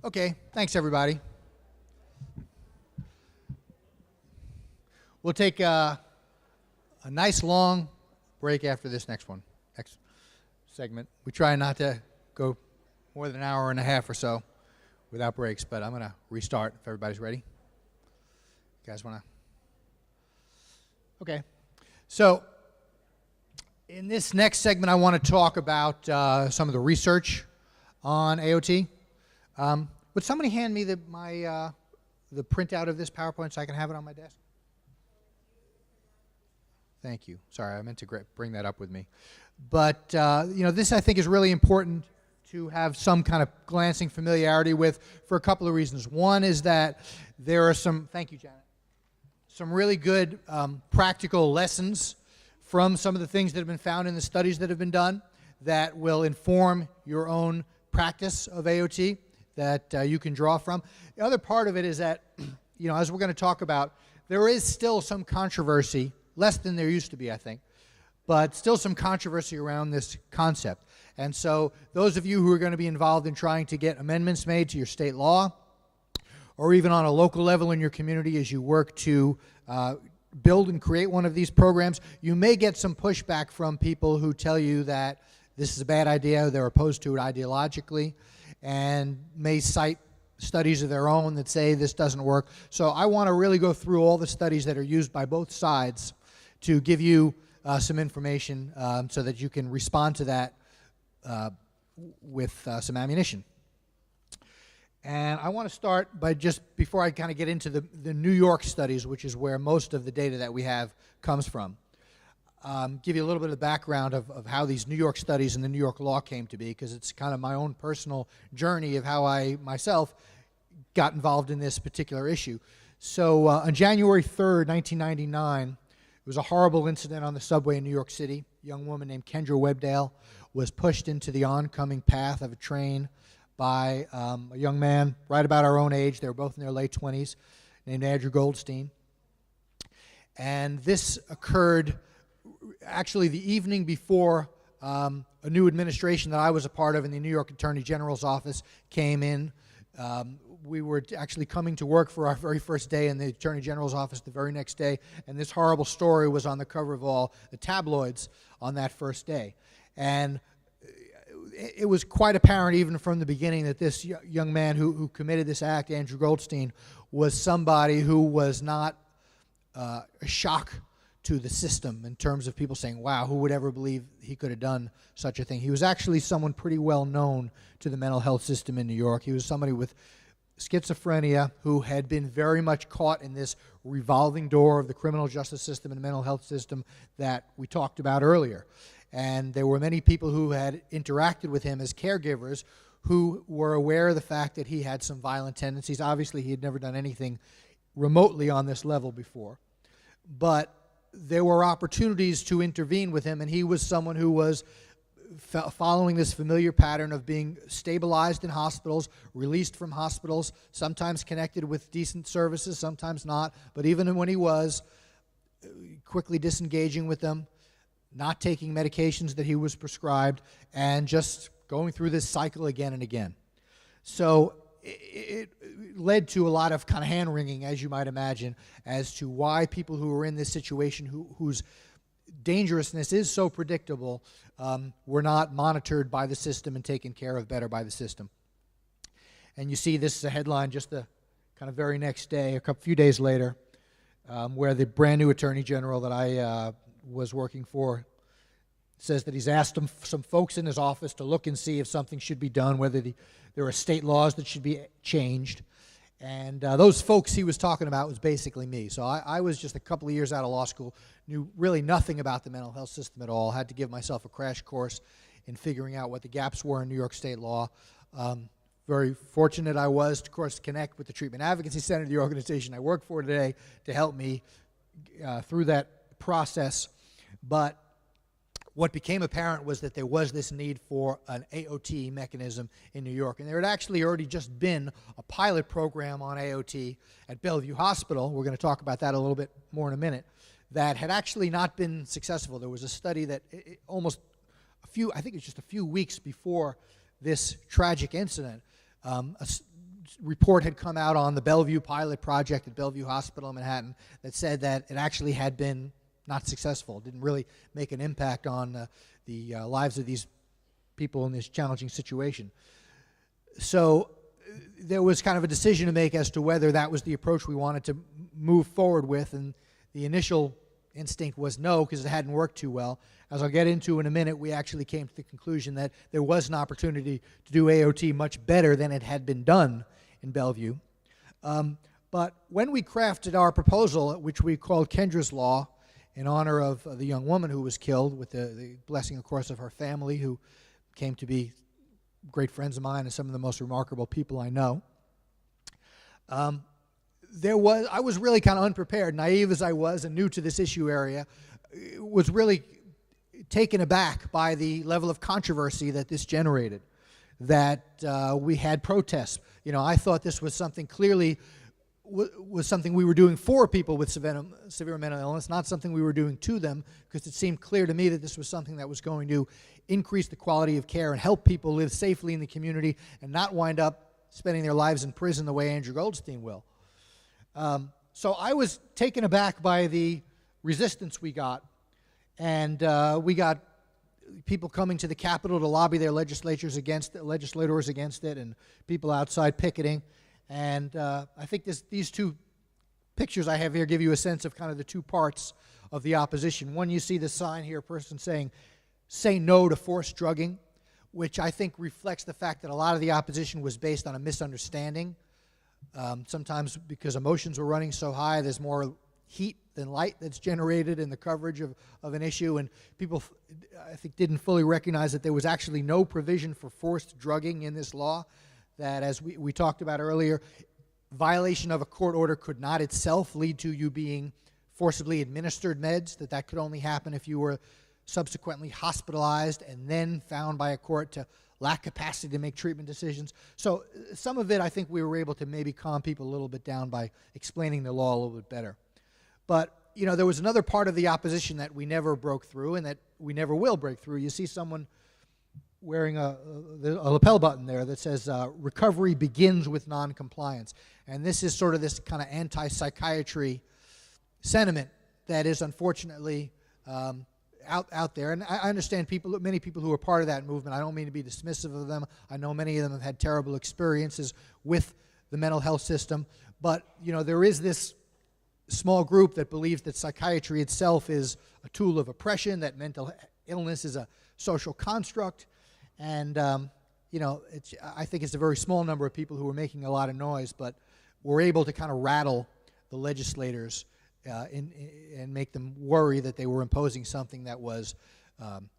Okay, thanks everybody. We'll take a nice long break after this next segment. We try not to go more than an hour and a half or so without breaks, but I'm going to restart if everybody's ready. You guys want to? Okay. So in this next segment, I want to talk about some of the research on AOT. Would somebody hand me the printout of this PowerPoint so I can have it on my desk? Thank you. Sorry, I meant to bring that up with me. But this I think is really important to have some kind of glancing familiarity with for a couple of reasons. One is that there are some, thank you, Janet, some really good practical lessons from some of the things that have been found in the studies that have been done that will inform your own practice of AOT that you can draw from. The other part of it is that, as we're going to talk about, there is still some controversy, less than there used to be, I think, but still some controversy around this concept. And so those of you who are going to be involved in trying to get amendments made to your state law, or even on a local level in your community as you work to build and create one of these programs, you may get some pushback from people who tell you that this is a bad idea, they're opposed to it ideologically, and may cite studies of their own that say this doesn't work. So I want to really go through all the studies that are used by both sides to give you some information so that you can respond to that with some ammunition. And I want to start by just, before I kind of get into the New York studies, which is where most of the data that we have comes from, give you a little bit of background of how these New York studies and the New York law came to be, because it's kind of my own personal journey of how I myself got involved in this particular issue. So on January 3rd, 1999, it was a horrible incident on the subway in New York City. A young woman named Kendra Webdale was pushed into the oncoming path of a train by a young man right about our own age. They were both in their late 20s, named Andrew Goldstein. And this occurred actually the evening before a new administration that I was a part of in the New York Attorney General's office came in. We were actually coming to work for our very first day in the Attorney General's office the very next day, and this horrible story was on the cover of all the tabloids on that first day. And it was quite apparent even from the beginning that this young man who committed this act, Andrew Goldstein, was somebody who was not a shock to the system in terms of people saying, wow, who would ever believe he could have done such a thing? He was actually someone pretty well known to the mental health system in New York. He was somebody with schizophrenia who had been very much caught in this revolving door of the criminal justice system and the mental health system that we talked about earlier. And there were many people who had interacted with him as caregivers who were aware of the fact that he had some violent tendencies. Obviously, he had never done anything remotely on this level before. But there were opportunities to intervene with him, and he was someone who was following this familiar pattern of being stabilized in hospitals, released from hospitals, sometimes connected with decent services, sometimes not, but even when he was, quickly disengaging with them, not taking medications that he was prescribed, and just going through this cycle again and again. So it led to a lot of kind of hand-wringing, as you might imagine, as to why people who are in this situation, whose dangerousness is so predictable, were not monitored by the system and taken care of better by the system. And you see this is a headline just the kind of very next day, a few days later, where the brand new Attorney General that I was working for says that he's asked some folks in his office to look and see if something should be done, whether there are state laws that should be changed. And those folks he was talking about was basically me. So I was just a couple of years out of law school, knew really nothing about the mental health system at all, had to give myself a crash course in figuring out what the gaps were in New York State law. Very fortunate I was, of course, to connect with the Treatment Advocacy Center, the organization I work for today, to help me through that process. But what became apparent was that there was this need for an AOT mechanism in New York. And there had actually already just been a pilot program on AOT at Bellevue Hospital. We're going to talk about that a little bit more in a minute. That had actually not been successful. There was a study that I think it was just a few weeks before this tragic incident, a report had come out on the Bellevue pilot project at Bellevue Hospital in Manhattan that said that it actually had been not successful. It didn't really make an impact on the lives of these people in this challenging situation. So there was kind of a decision to make as to whether that was the approach we wanted to move forward with, and the initial instinct was no, because it hadn't worked too well. As I'll get into in a minute, we actually came to the conclusion that there was an opportunity to do AOT much better than it had been done in Bellevue. But when we crafted our proposal, which we called Kendra's Law, in honor of the young woman who was killed, with the blessing, of course, of her family, who came to be great friends of mine and some of the most remarkable people I know. I was really kind of unprepared, naive as I was and new to this issue area, was really taken aback by the level of controversy that this generated, that we had protests. You know, I thought this was something clearly was something we were doing for people with severe mental illness, not something we were doing to them, because it seemed clear to me that this was something that was going to increase the quality of care and help people live safely in the community and not wind up spending their lives in prison the way Andrew Goldstein will. So I was taken aback by the resistance we got, and we got people coming to the Capitol to lobby their legislators against it, and people outside picketing. And I think these two pictures I have here give you a sense of kind of the two parts of the opposition. One, you see the sign here, a person saying, "Say no to forced drugging," which I think reflects the fact that a lot of the opposition was based on a misunderstanding. Sometimes because emotions were running so high, there's more heat than light that's generated in the coverage of an issue, and people, I think, didn't fully recognize that there was actually no provision for forced drugging in this law, that, as we talked about earlier, violation of a court order could not itself lead to you being forcibly administered meds, that could only happen if you were subsequently hospitalized and then found by a court to lack capacity to make treatment decisions. So some of it, I think we were able to maybe calm people a little bit down by explaining the law a little bit better. But there was another part of the opposition that we never broke through and that we never will break through. You see someone wearing a lapel button there that says, recovery begins with noncompliance. And this is sort of this kind of anti-psychiatry sentiment that is unfortunately out there. And I understand many people who are part of that movement. I don't mean to be dismissive of them. I know many of them have had terrible experiences with the mental health system. But, there is this small group that believes that psychiatry itself is a tool of oppression, that mental illness is a social construct. And, I think it's a very small number of people who are making a lot of noise, but we're able to kind of rattle the legislators and make them worry that they were imposing something that was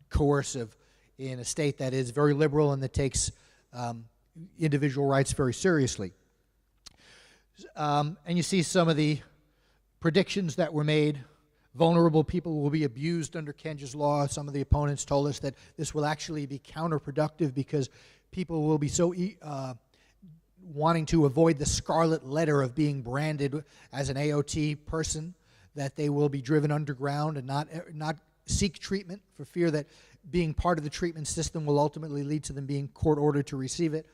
coercive in a state that is very liberal and that takes individual rights very seriously. And you see some of the predictions that were made. Vulnerable people will be abused under Kendra's law. Some of the opponents told us that this will actually be counterproductive because people will be so wanting to avoid the scarlet letter of being branded as an AOT person that they will be driven underground and not seek treatment for fear that being part of the treatment system will ultimately lead to them being court-ordered to receive it.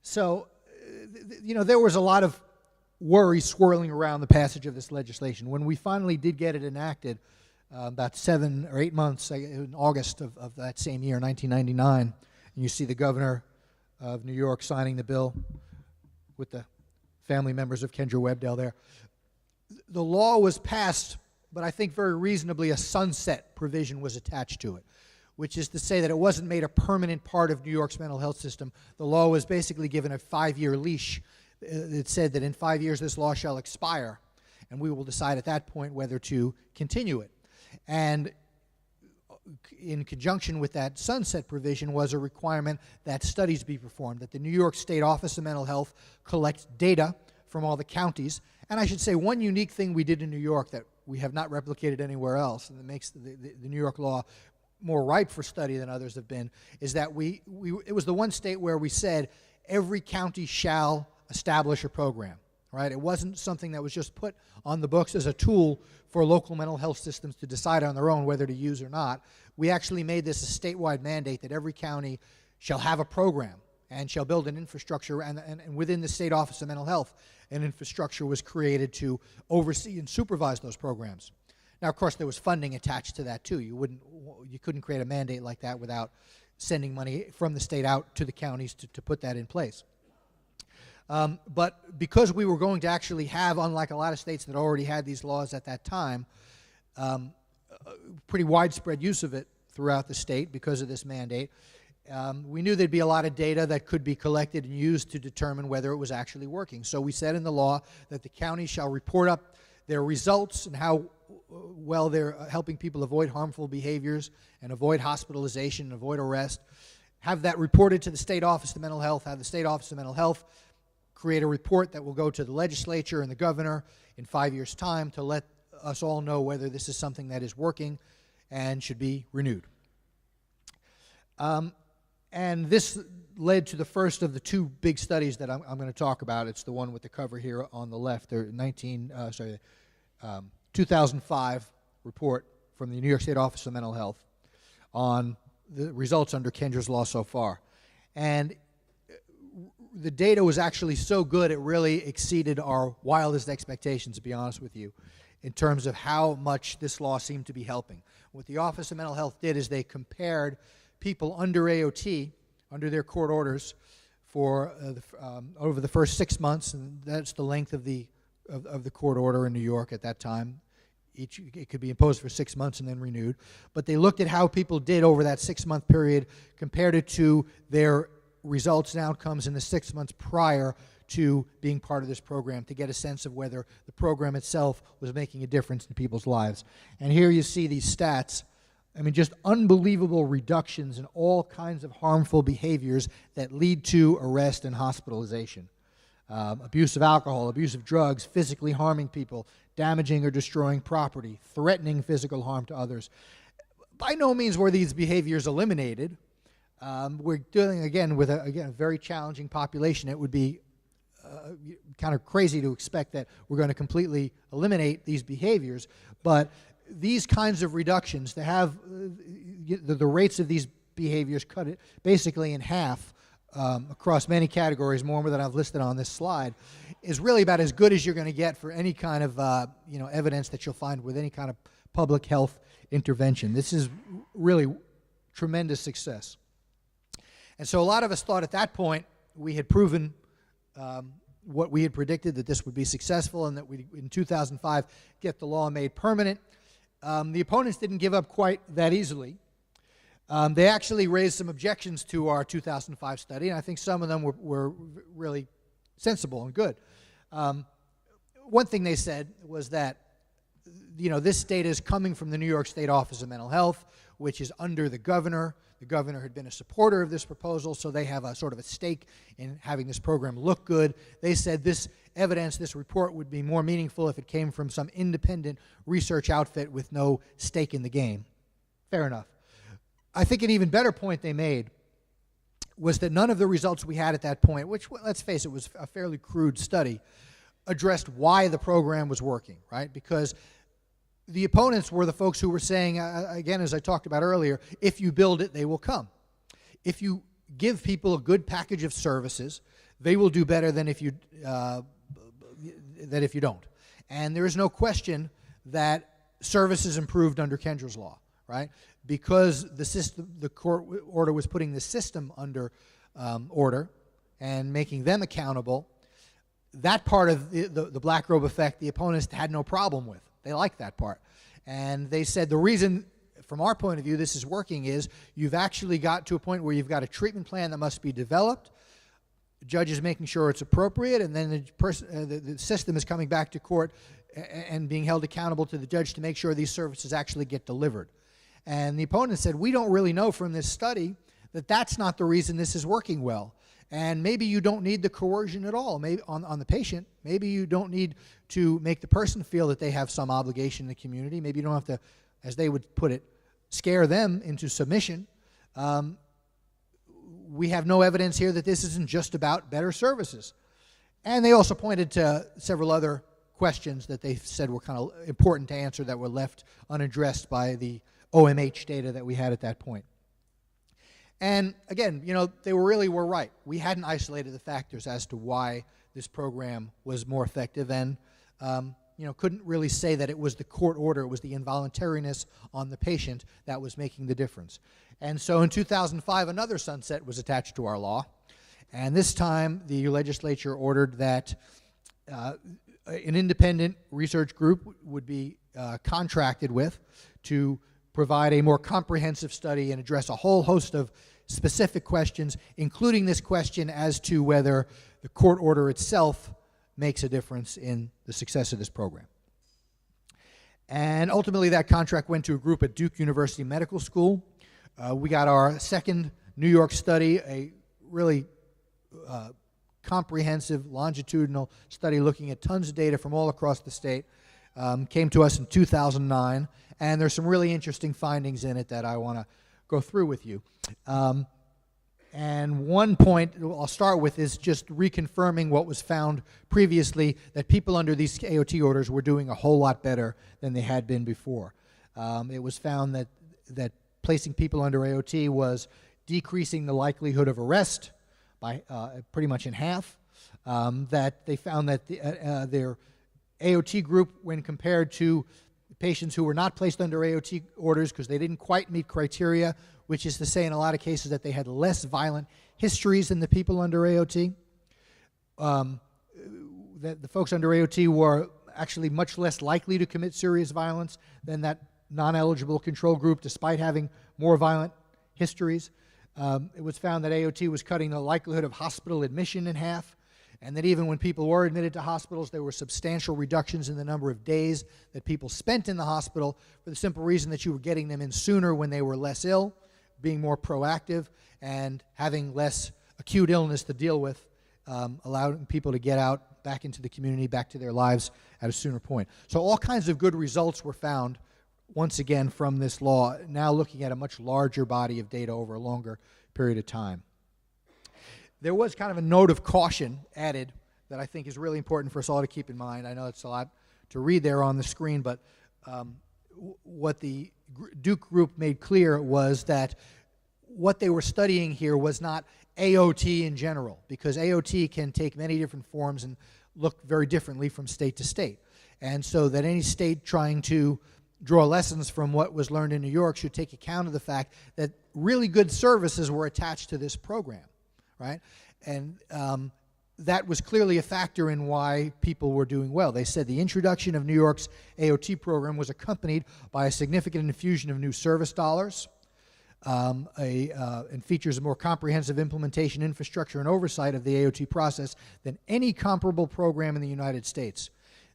So, there was a lot of worry swirling around the passage of this legislation. When we finally did get it enacted, about 7 or 8 months in August of that same year, 1999, and you see the governor of New York signing the bill with the family members of Kendra Webdell there. The law was passed, but I think very reasonably a sunset provision was attached to it, which is to say that it wasn't made a permanent part of New York's mental health system. The law was basically given a 5-year leash. It said that in 5 years this law shall expire, and we will decide at that point whether to continue it. And in conjunction with that sunset provision was a requirement that studies be performed, that the New York State Office of Mental Health collect data from all the counties. And I should say one unique thing we did in New York that we have not replicated anywhere else, and that makes the New York law more ripe for study than others have been, is that it was the one state where we said every county shall establish a program, right? It wasn't something that was just put on the books as a tool for local mental health systems to decide on their own whether to use or not. We actually made this a statewide mandate that every county shall have a program and shall build an infrastructure, and within the State Office of Mental Health, an infrastructure was created to oversee and supervise those programs. Now, of course, there was funding attached to that too. You couldn't create a mandate like that without sending money from the state out to the counties to put that in place. But because we were going to actually have, unlike a lot of states that already had these laws at that time, pretty widespread use of it throughout the state because of this mandate, we knew there'd be a lot of data that could be collected and used to determine whether it was actually working. So we said in the law that the county shall report up their results and how well they're helping people avoid harmful behaviors and avoid hospitalization and avoid arrest. Have that reported to the State Office of Mental Health, have the State Office of Mental Health create a report that will go to the legislature and the governor in 5 years' time to let us all know whether this is something that is working and should be renewed. And this led to the first of the two big studies that I'm going to talk about. It's the one with the cover here on the left, the 2005 report from the New York State Office of Mental Health on the results under Kendra's law so far. And the data was actually so good it really exceeded our wildest expectations, to be honest with you, in terms of how much this law seemed to be helping. What the Office of Mental Health did is they compared people under AOT, under their court orders, for over the first 6 months, and that's the length of the court order in New York at that time. It could be imposed for 6 months and then renewed. But they looked at how people did over that 6-month period, compared it to their results and outcomes in the 6 months prior to being part of this program, to get a sense of whether the program itself was making a difference in people's lives. And here you see these stats. I mean, just unbelievable reductions in all kinds of harmful behaviors that lead to arrest and hospitalization. Abuse of alcohol, abuse of drugs, physically harming people, damaging or destroying property, threatening physical harm to others. By no means were these behaviors eliminated. We're dealing, again, with a very challenging population. It would be kind of crazy to expect that we're going to completely eliminate these behaviors, but these kinds of reductions, to have the rates of these behaviors cut it basically in half across many categories, more than I've listed on this slide, is really about as good as you're going to get for any kind of evidence that you'll find with any kind of public health intervention. This is really tremendous success. And so a lot of us thought at that point we had proven what we had predicted, that this would be successful and that we, in 2005, get the law made permanent. The opponents didn't give up quite that easily. They actually raised some objections to our 2005 study, and I think some of them were really sensible and good. One thing they said was that this data is coming from the New York State Office of Mental Health, which is under the governor. The governor had been a supporter of this proposal, so they have a sort of a stake in having this program look good. They said this evidence, this report, would be more meaningful if it came from some independent research outfit with no stake in the game. Fair enough. I think an even better point they made was that none of the results we had at that point, which, let's face it, was a fairly crude study, addressed why the program was working, right? Because the opponents were the folks who were saying, again, as I talked about earlier, if you build it, they will come. If you give people a good package of services, they will do better than if you don't. And there is no question that services improved under Kendra's law, right? Because the court order was putting the system under order and making them accountable. That part of the black robe effect, the opponents had no problem with. They liked that part. And they said the reason, from our point of view, this is working is you've actually got to a point where you've got a treatment plan that must be developed, the judge is making sure it's appropriate, and then the system is coming back to court and being held accountable to the judge to make sure these services actually get delivered. And the opponent said, we don't really know from this study that that's not the reason this is working well. And maybe you don't need the coercion at all, maybe on the patient. Maybe you don't need to make the person feel that they have some obligation in the community. Maybe you don't have to, as they would put it, scare them into submission. We have no evidence here that this isn't just about better services. And they also pointed to several other questions that they said were kind of important to answer that were left unaddressed by the OMH data that we had at that point. And again, they were right. We hadn't isolated the factors as to why this program was more effective, and couldn't really say that it was the court order, it was the involuntariness on the patient that was making the difference. And so in 2005, another sunset was attached to our law, and this time the legislature ordered that an independent research group would be contracted with to provide a more comprehensive study and address a whole host of specific questions, including this question as to whether the court order itself makes a difference in the success of this program. And ultimately that contract went to a group at Duke University Medical School. We got our second New York study, a really comprehensive longitudinal study looking at tons of data from all across the state. Came to us in 2009, and there's some really interesting findings in it that I want to go through with you. And one point I'll start with is just reconfirming what was found previously, that people under these AOT orders were doing a whole lot better than they had been before. It was found that placing people under AOT was decreasing the likelihood of arrest by pretty much in half. That they found that their AOT group, when compared to patients who were not placed under AOT orders because they didn't quite meet criteria, which is to say in a lot of cases that they had less violent histories than the people under AOT. That the folks under AOT were actually much less likely to commit serious violence than that non-eligible control group, despite having more violent histories. It was found that AOT was cutting the likelihood of hospital admission in half, and that even when people were admitted to hospitals, there were substantial reductions in the number of days that people spent in the hospital, for the simple reason that you were getting them in sooner when they were less ill, being more proactive, and having less acute illness to deal with, allowing people to get out back into the community, back to their lives at a sooner point. So all kinds of good results were found, once again, from this law, now looking at a much larger body of data over a longer period of time. There was kind of a note of caution added that I think is really important for us all to keep in mind. I know it's a lot to read there on the screen, but what the Duke group made clear was that what they were studying here was not AOT in general, because AOT can take many different forms and look very differently from state to state. And so that any state trying to draw lessons from what was learned in New York should take account of the fact that really good services were attached to this program, right? And that was clearly a factor in why people were doing well. They said the introduction of New York's AOT program was accompanied by a significant infusion of new service dollars, and features a more comprehensive implementation, infrastructure, and oversight of the AOT process than any comparable program in the United States.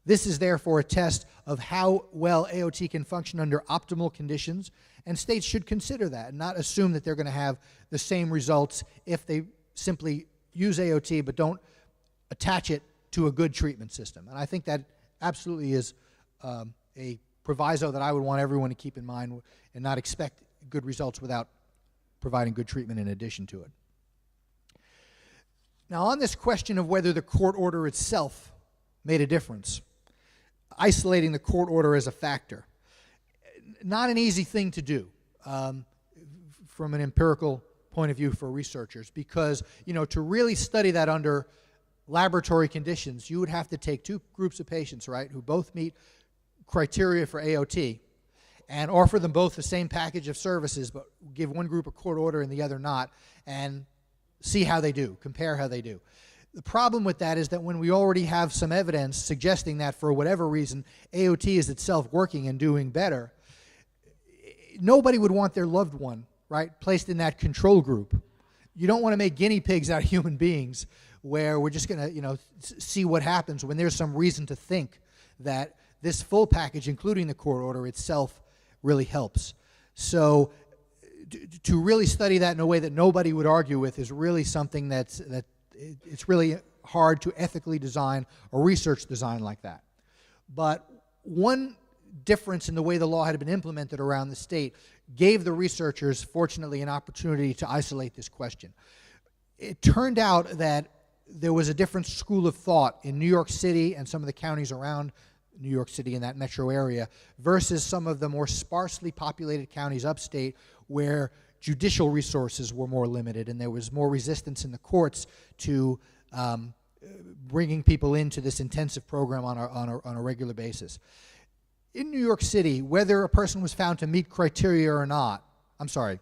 This is therefore a test of how well AOT can function under optimal conditions, and states should consider that and not assume that they're going to have the same results if they simply use AOT but don't attach it to a good treatment system. And I think that absolutely is a proviso that I would want everyone to keep in mind and not expect good results without providing good treatment in addition to it. Now, on this question of whether the court order itself made a difference, isolating the court order as a factor, not an easy thing to do from an empirical point of view for researchers, because, to really study that under laboratory conditions, you would have to take two groups of patients, right, who both meet criteria for AOT, and offer them both the same package of services, but give one group a court order and the other not, and see how they do, compare how they do. The problem with that is that when we already have some evidence suggesting that for whatever reason AOT is itself working and doing better, nobody would want their loved one, right, placed in that control group. You don't want to make guinea pigs out of human beings where we're just going to, see what happens when there's some reason to think that this full package, including the court order itself, really helps. So to really study that in a way that nobody would argue with is really something that it's really hard to ethically design a research design like that. But one difference in the way the law had been implemented around the state gave the researchers, fortunately, an opportunity to isolate this question. It turned out that there was a different school of thought in New York City and some of the counties around New York City in that metro area versus some of the more sparsely populated counties upstate where judicial resources were more limited and there was more resistance in the courts to bringing people into this intensive program on a regular basis. In New York City, whether a person was found to meet criteria or not, I'm sorry,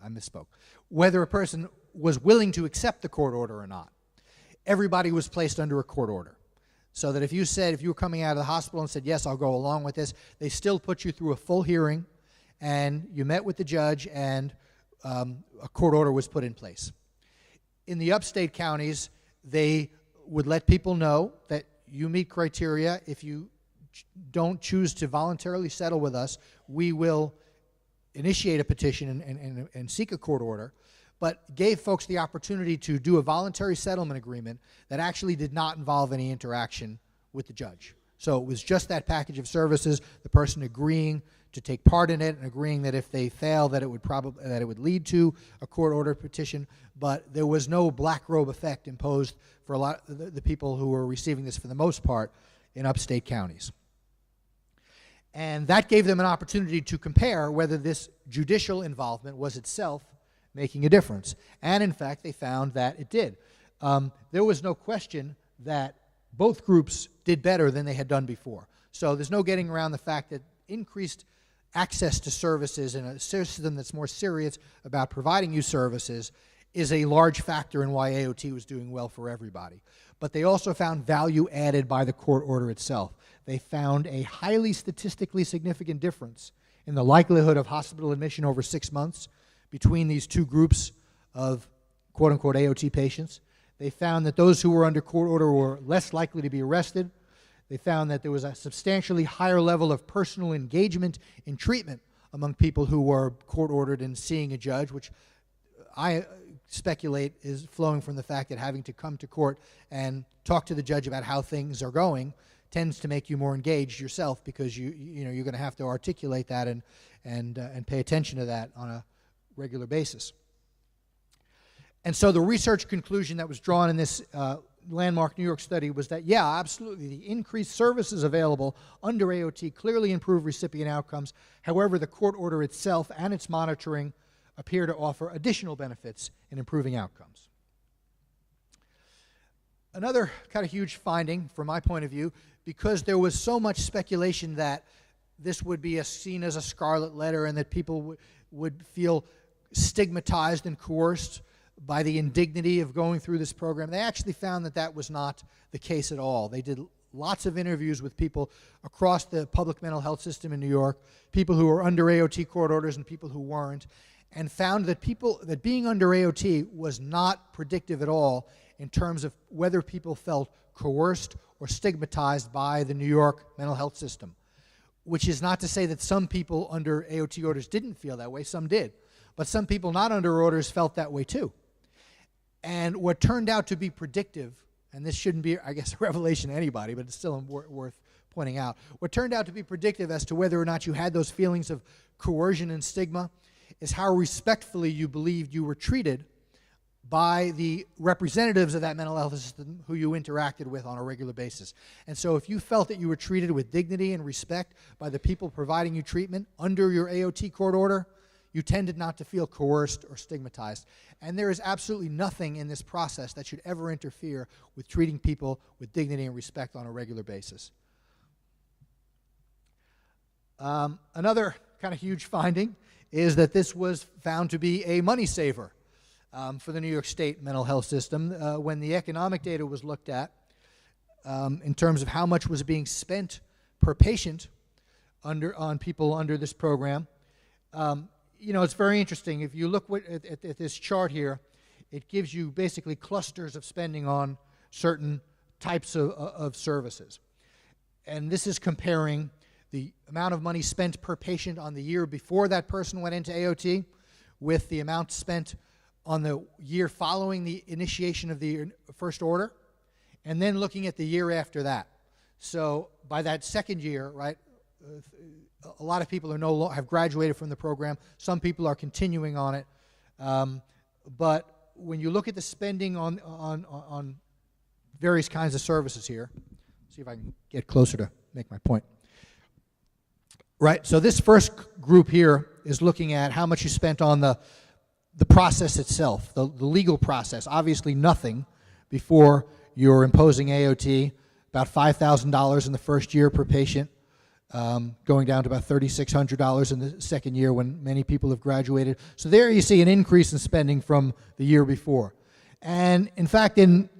I misspoke, whether a person was willing to accept the court order or not, everybody was placed under a court order. So that if you were coming out of the hospital and said, yes, I'll go along with this, they still put you through a full hearing, and you met with the judge, and a court order was put in place. In the upstate counties, they would let people know that you meet criteria. If you don't choose to voluntarily settle with us, we will initiate a petition and seek a court order, but gave folks the opportunity to do a voluntary settlement agreement that actually did not involve any interaction with the judge. So it was just that package of services, the person agreeing to take part in it and agreeing that if they fail that it would lead to a court order petition, but there was no black robe effect imposed for a lot of the people who were receiving this for the most part in upstate counties. And that gave them an opportunity to compare whether this judicial involvement was itself making a difference. And in fact, they found that it did. There was no question that both groups did better than they had done before. So there's no getting around the fact that increased access to services in a system that's more serious about providing you services is a large factor in why AOT was doing well for everybody. But they also found value added by the court order itself. They found a highly statistically significant difference in the likelihood of hospital admission over 6 months between these two groups of quote-unquote AOT patients. They found that those who were under court order were less likely to be arrested. They found that there was a substantially higher level of personal engagement in treatment among people who were court-ordered and seeing a judge, which I speculate is flowing from the fact that having to come to court and talk to the judge about how things are going tends to make you more engaged yourself, because you're going to have to articulate that and pay attention to that on a regular basis. And so the research conclusion that was drawn in this landmark New York study was that, yeah, absolutely, the increased services available under AOT clearly improve recipient outcomes. However, the court order itself and its monitoring appear to offer additional benefits in improving outcomes. Another kind of huge finding, from my point of view, because there was so much speculation that this would be seen as a scarlet letter and that people would feel stigmatized and coerced by the indignity of going through this program. They actually found that that was not the case at all. They did lots of interviews with people across the public mental health system in New York, people who were under AOT court orders and people who weren't, and found that that being under AOT was not predictive at all in terms of whether people felt coerced or stigmatized by the New York mental health system, which is not to say that some people under AOT orders didn't feel that way. Some did. But some people not under orders felt that way too. And what turned out to be predictive, and this shouldn't be, I guess, a revelation to anybody, but it's still worth pointing out, what turned out to be predictive as to whether or not you had those feelings of coercion and stigma is how respectfully you believed you were treated by the representatives of that mental health system who you interacted with on a regular basis. And so if you felt that you were treated with dignity and respect by the people providing you treatment under your AOT court order, you tended not to feel coerced or stigmatized. And there is absolutely nothing in this process that should ever interfere with treating people with dignity and respect on a regular basis. Another kind of huge finding is that this was found to be a money saver for the New York State mental health system. When the economic data was looked at in terms of how much was being spent per patient on people under this program, you know, it's very interesting. If you look at this chart here, it gives you basically clusters of spending on certain types of services. And this is comparing the amount of money spent per patient on the year before that person went into AOT with the amount spent on the year following the initiation of the first order, and then looking at the year after that. So by that second year, right, a lot of people have graduated from the program. Some people are continuing on it. But when you look at the spending on various kinds of services here, see if I can get closer to make my point. Right, so this first group here is looking at how much you spent on the process itself, the legal process. Obviously nothing before you're imposing AOT, about $5,000 in the first year per patient, going down to about $3,600 in the second year when many people have graduated. So there you see an increase in spending from the year before. And in fact, in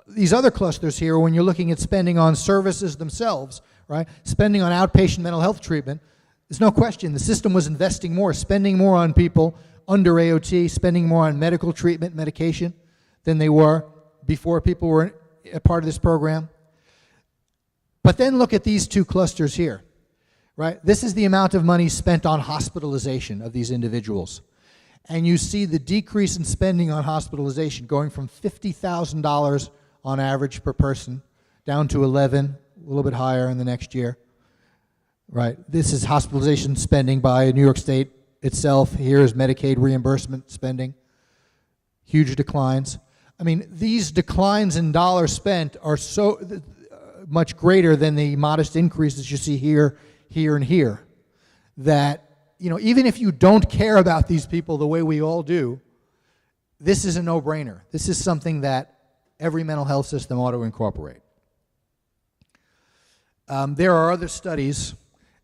these other clusters here, when you're looking at spending on services themselves, right, spending on outpatient mental health treatment, there's no question the system was investing more, spending more on people under AOT, spending more on medical treatment, medication, than they were before people were a part of this program. But then look at these two clusters here, right? This is the amount of money spent on hospitalization of these individuals. And you see the decrease in spending on hospitalization going from $50,000 on average per person down to 11, a little bit higher in the next year, right? This is hospitalization spending by New York State itself. Here is Medicaid reimbursement spending, huge declines. I mean, these declines in dollars spent are so much greater than the modest increases you see here, here, and here, that, you know, even if you don't care about these people the way we all do, this is a no-brainer. This is something that every mental health system ought to incorporate. There are other studies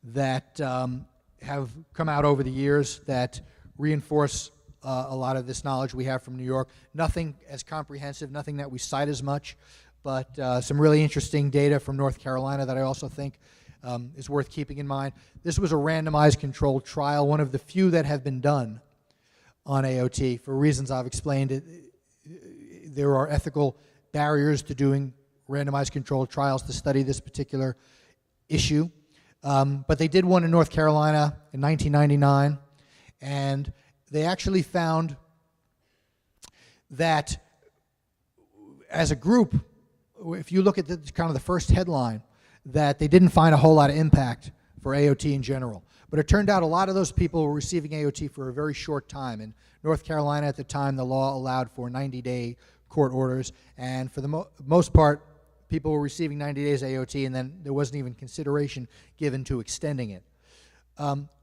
that have come out over the years that reinforce a lot of this knowledge we have from New York. Nothing as comprehensive, nothing that we cite as much, but some really interesting data from North Carolina that I also think is worth keeping in mind. This was a randomized controlled trial, one of the few that have been done on AOT. For reasons I've explained, there are ethical barriers to doing randomized controlled trials to study this particular issue. But they did one in North Carolina in 1999, and they actually found that as a group, if you look at the kind of the first headline, that they didn't find a whole lot of impact for AOT in general. But it turned out a lot of those people were receiving AOT for a very short time. In North Carolina at the time, the law allowed for 90-day court orders, and for the most part, people were receiving 90 days AOT, and then there wasn't even consideration given to extending it.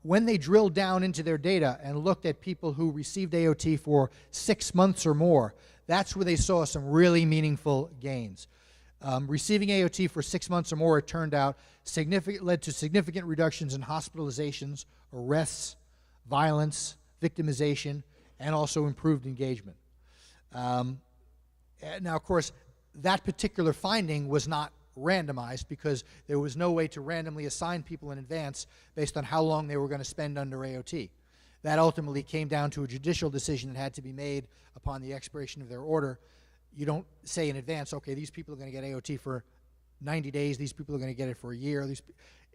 When they drilled down into their data and looked at people who received AOT for 6 months or more, that's where they saw some really meaningful gains. Receiving AOT for 6 months or more, it turned out, led to significant reductions in hospitalizations, arrests, violence, victimization, and also improved engagement. Now, of course, that particular finding was not randomized because there was no way to randomly assign people in advance based on how long they were going to spend under AOT. That ultimately came down to a judicial decision that had to be made upon the expiration of their order. You don't say in advance, okay, these people are going to get AOT for 90 days, these people are going to get it for a year.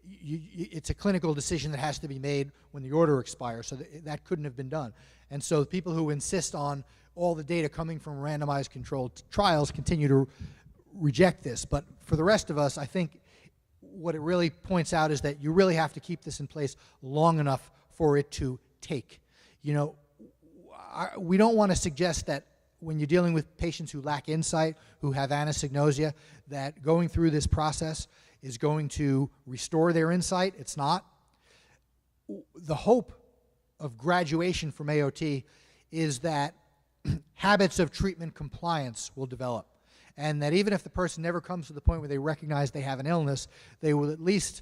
It's a clinical decision that has to be made when the order expires, so that couldn't have been done. And so the people who insist on all the data coming from randomized controlled trials continue to reject this. But for the rest of us, I think what it really points out is that you really have to keep this in place long enough for it to take. You know, we don't want to suggest that when you're dealing with patients who lack insight, who have anosognosia, that going through this process is going to restore their insight. It's not. The hope of graduation from AOT is that habits of treatment compliance will develop, and that even if the person never comes to the point where they recognize they have an illness, they will at least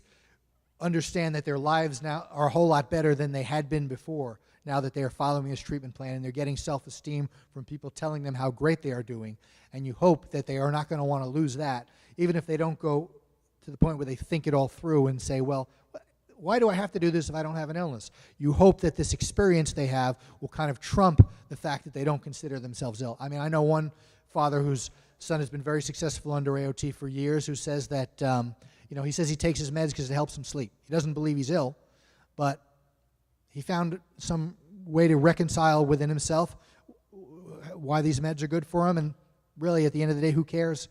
understand that their lives now are a whole lot better than they had been before, now that they are following this treatment plan and they're getting self-esteem from people telling them how great they are doing. And you hope that they are not going to want to lose that, even if they don't go to the point where they think it all through and say, well, why do I have to do this if I don't have an illness? You hope that this experience they have will kind of trump the fact that they don't consider themselves ill. I mean, I know one father whose son has been very successful under AOT for years who says that, you know, he says he takes his meds because it helps him sleep. He doesn't believe he's ill, but he found some way to reconcile within himself why these meds are good for him, and really, at the end of the day, who cares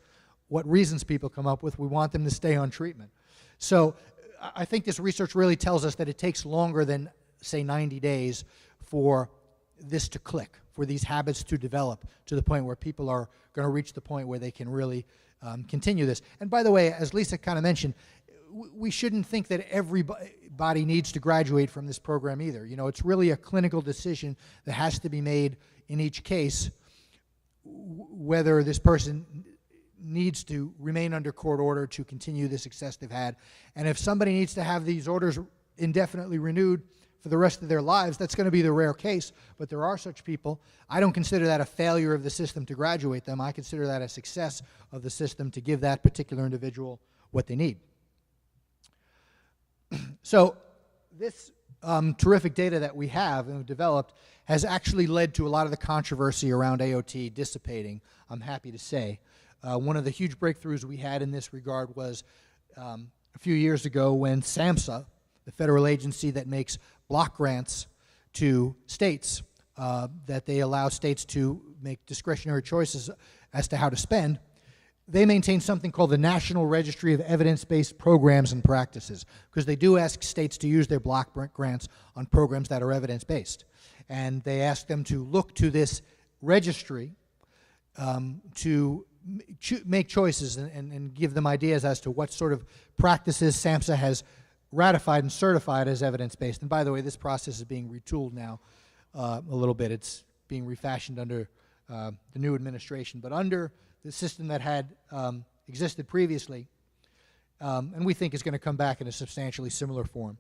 what reasons people come up with? We want them to stay on treatment. So I think this research really tells us that it takes longer than, say, 90 days for this to click, for these habits to develop to the point where people are going to reach the point where they can really continue this. And by the way, as Lisa kind of mentioned, we shouldn't think that everybody needs to graduate from this program either. You know, it's really a clinical decision that has to be made in each case, whether this person needs to remain under court order to continue the success they've had. And if somebody needs to have these orders indefinitely renewed for the rest of their lives, that's going to be the rare case, but there are such people. I don't consider that a failure of the system to graduate them. I consider that a success of the system to give that particular individual what they need. So this terrific data that we have and developed has actually led to a lot of the controversy around AOT dissipating, I'm happy to say. One of the huge breakthroughs we had in this regard was a few years ago when SAMHSA, the federal agency that makes block grants to states, that they allow states to make discretionary choices as to how to spend, they maintain something called the National Registry of Evidence-Based Programs and Practices, because they do ask states to use their block grants on programs that are evidence-based. And they ask them to look to this registry to make choices and give them ideas as to what sort of practices SAMHSA has ratified and certified as evidence-based. And by the way, this process is being retooled now a little bit. It's being refashioned under the new administration. But under the system that had existed previously, and we think is going to come back in a substantially similar form,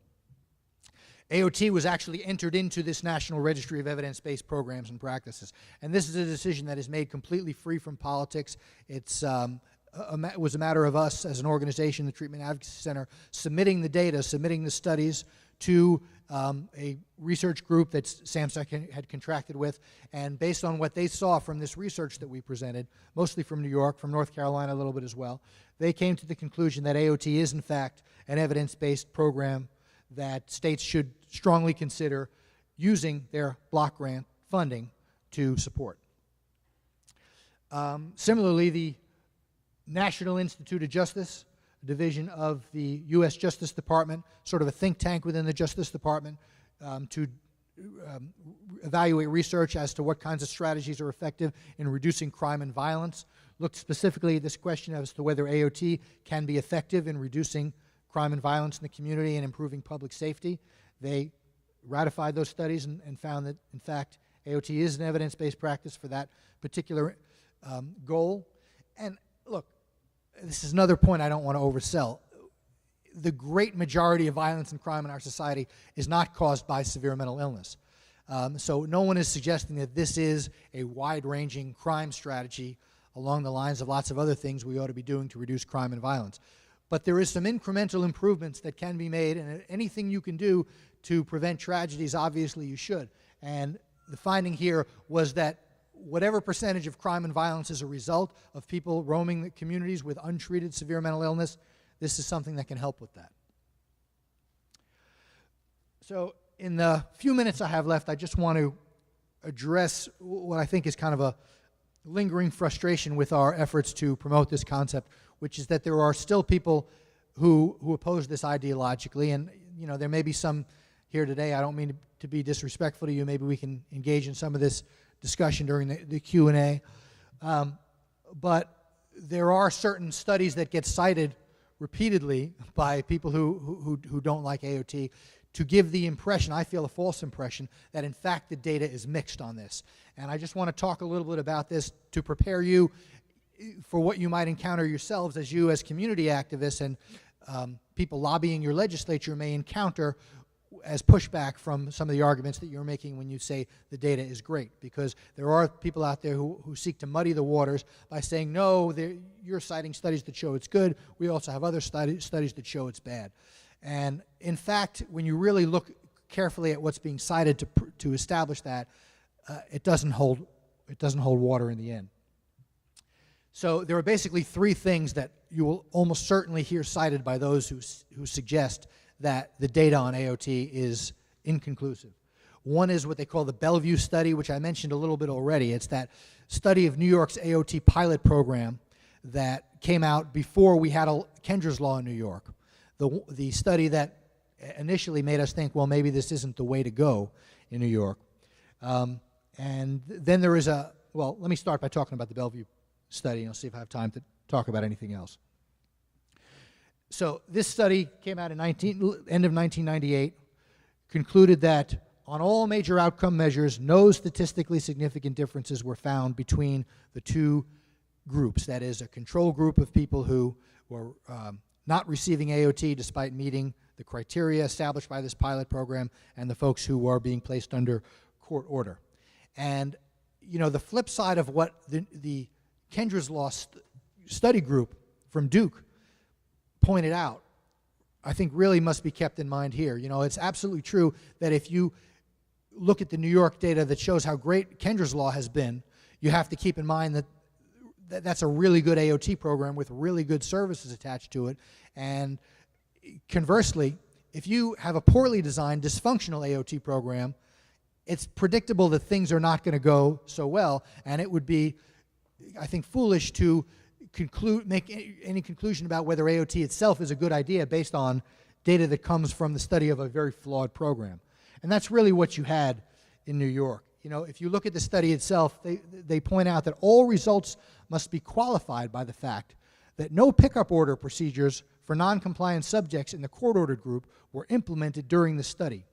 AOT was actually entered into this National Registry of Evidence-Based Programs and Practices. And this is a decision that is made completely free from politics. It was a matter of us as an organization, the Treatment Advocacy Center, submitting the data, submitting the studies to a research group that SAMHSA had contracted with. And based on what they saw from this research that we presented, mostly from New York, from North Carolina a little bit as well, they came to the conclusion that AOT is, in fact, an evidence-based program that states should strongly consider using their block grant funding to support. Similarly, the National Institute of Justice, a division of the U.S. Justice Department, sort of a think tank within the Justice Department, to evaluate research as to what kinds of strategies are effective in reducing crime and violence. Looked specifically at this question as to whether AOT can be effective in reducing crime and violence in the community and improving public safety. They ratified those studies and found that, in fact, AOT is an evidence-based practice for that particular goal. And look, this is another point I don't want to oversell. The great majority of violence and crime in our society is not caused by severe mental illness. So no one is suggesting that this is a wide-ranging crime strategy along the lines of lots of other things we ought to be doing to reduce crime and violence. But there is some incremental improvements that can be made, and anything you can do to prevent tragedies, obviously you should. And the finding here was that whatever percentage of crime and violence is a result of people roaming the communities with untreated severe mental illness, this is something that can help with that. So in the few minutes I have left, I just want to address what I think is kind of a lingering frustration with our efforts to promote this concept, which is that there are still people who oppose this ideologically, and you know, there may be some here today. I don't mean to be disrespectful to you. Maybe we can engage in some of this discussion during the Q&A. But there are certain studies that get cited repeatedly by people who don't like AOT to give the impression, I feel a false impression, that in fact the data is mixed on this. And I just want to talk a little bit about this to prepare you for what you might encounter yourselves as you as community activists and people lobbying your legislature may encounter as pushback from some of the arguments that you're making when you say the data is great. Because there are people out there who seek to muddy the waters by saying, no, you're citing studies that show it's good. We also have other studies that show it's bad. And in fact, when you really look carefully at what's being cited to establish that, it doesn't hold water in the end. So there are basically three things that you will almost certainly hear cited by those who suggest that the data on AOT is inconclusive. One is what they call the Bellevue study, which I mentioned a little bit already. It's that study of New York's AOT pilot program that came out before we had a Kendra's Law in New York. The study that initially made us think, well, maybe this isn't the way to go in New York. And then there is well, let me start by talking about the Bellevue study, and I'll see if I have time to talk about anything else. So this study came out in end of 1998, concluded that on all major outcome measures, no statistically significant differences were found between the two groups. That is, a control group of people who were not receiving AOT despite meeting the criteria established by this pilot program, and the folks who were being placed under court order. And, you know, the flip side of what the Kendra's Law study group from Duke pointed out, I think really must be kept in mind here. You know, it's absolutely true that if you look at the New York data that shows how great Kendra's Law has been, you have to keep in mind that that's a really good AOT program with really good services attached to it. And conversely, if you have a poorly designed, dysfunctional AOT program, it's predictable that things are not going to go so well, and it would be, I think, foolish to make any conclusion about whether AOT itself is a good idea based on data that comes from the study of a very flawed program. And that's really what you had in New York. You know, if you look at the study itself, they point out that all results must be qualified by the fact that no pickup order procedures for non-compliant subjects in the court-ordered group were implemented during the study,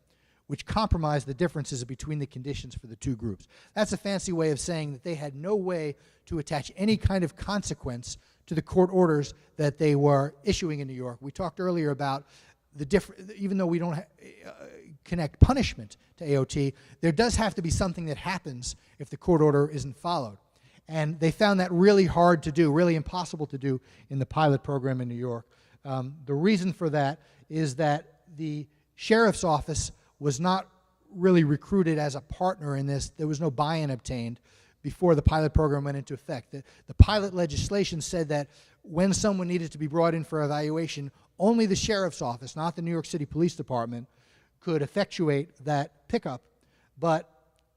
which compromised the differences between the conditions for the two groups. That's a fancy way of saying that they had no way to attach any kind of consequence to the court orders that they were issuing in New York. We talked earlier about even though we don't connect punishment to AOT, there does have to be something that happens if the court order isn't followed. And they found that really hard to do, really impossible to do in the pilot program in New York. The reason for that is that the sheriff's office was not really recruited as a partner in this. There was no buy-in obtained before the pilot program went into effect. The pilot legislation said that when someone needed to be brought in for evaluation, only the sheriff's office, not the New York City Police Department, could effectuate that pickup, but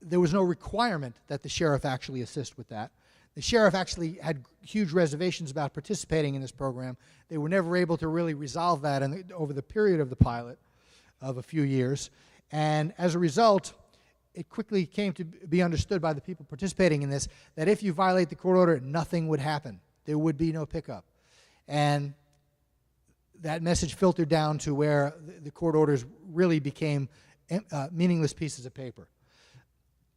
there was no requirement that the sheriff actually assist with that. The sheriff actually had huge reservations about participating in this program. They were never able to really resolve that over the period of the pilot of a few years. And as a result, it quickly came to be understood by the people participating in this that if you violate the court order, nothing would happen. There would be no pickup. And that message filtered down to where the court orders really became meaningless pieces of paper.